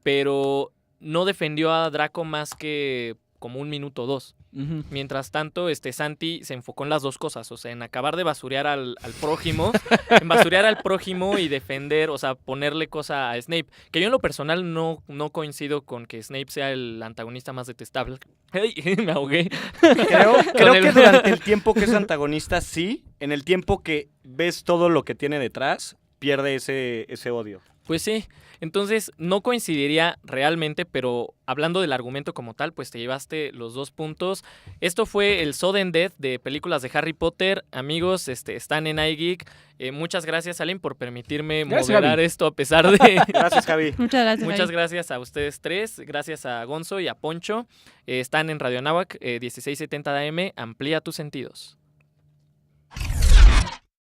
pero no defendió a Draco más que como 1 minuto o 2. Ujú. Mientras tanto, Santi se enfocó en las 2 cosas, o sea, en acabar de basurear al prójimo, en basurear al prójimo y defender, o sea, ponerle cosa a Snape. Que yo en lo personal no coincido con que Snape sea el antagonista más detestable. ¡Ay! Me ahogué. Creo Con el- que durante el tiempo que es antagonista, sí. En el tiempo que ves todo lo que tiene detrás, pierde ese odio. Pues sí, entonces no coincidiría realmente, pero hablando del argumento como tal, pues te llevaste los 2 puntos. Esto fue el Sudden Death de películas de Harry Potter. Amigos, están en iGeek. Muchas gracias, Allen, por permitirme Gracias, moderar Javi. esto a pesar de... Gracias, Javi. Muchas gracias. Muchas Javi. gracias a ustedes 3, gracias a Gonzo y a Poncho. Están en Radio Anáhuac, 1670 AM, amplía tus sentidos.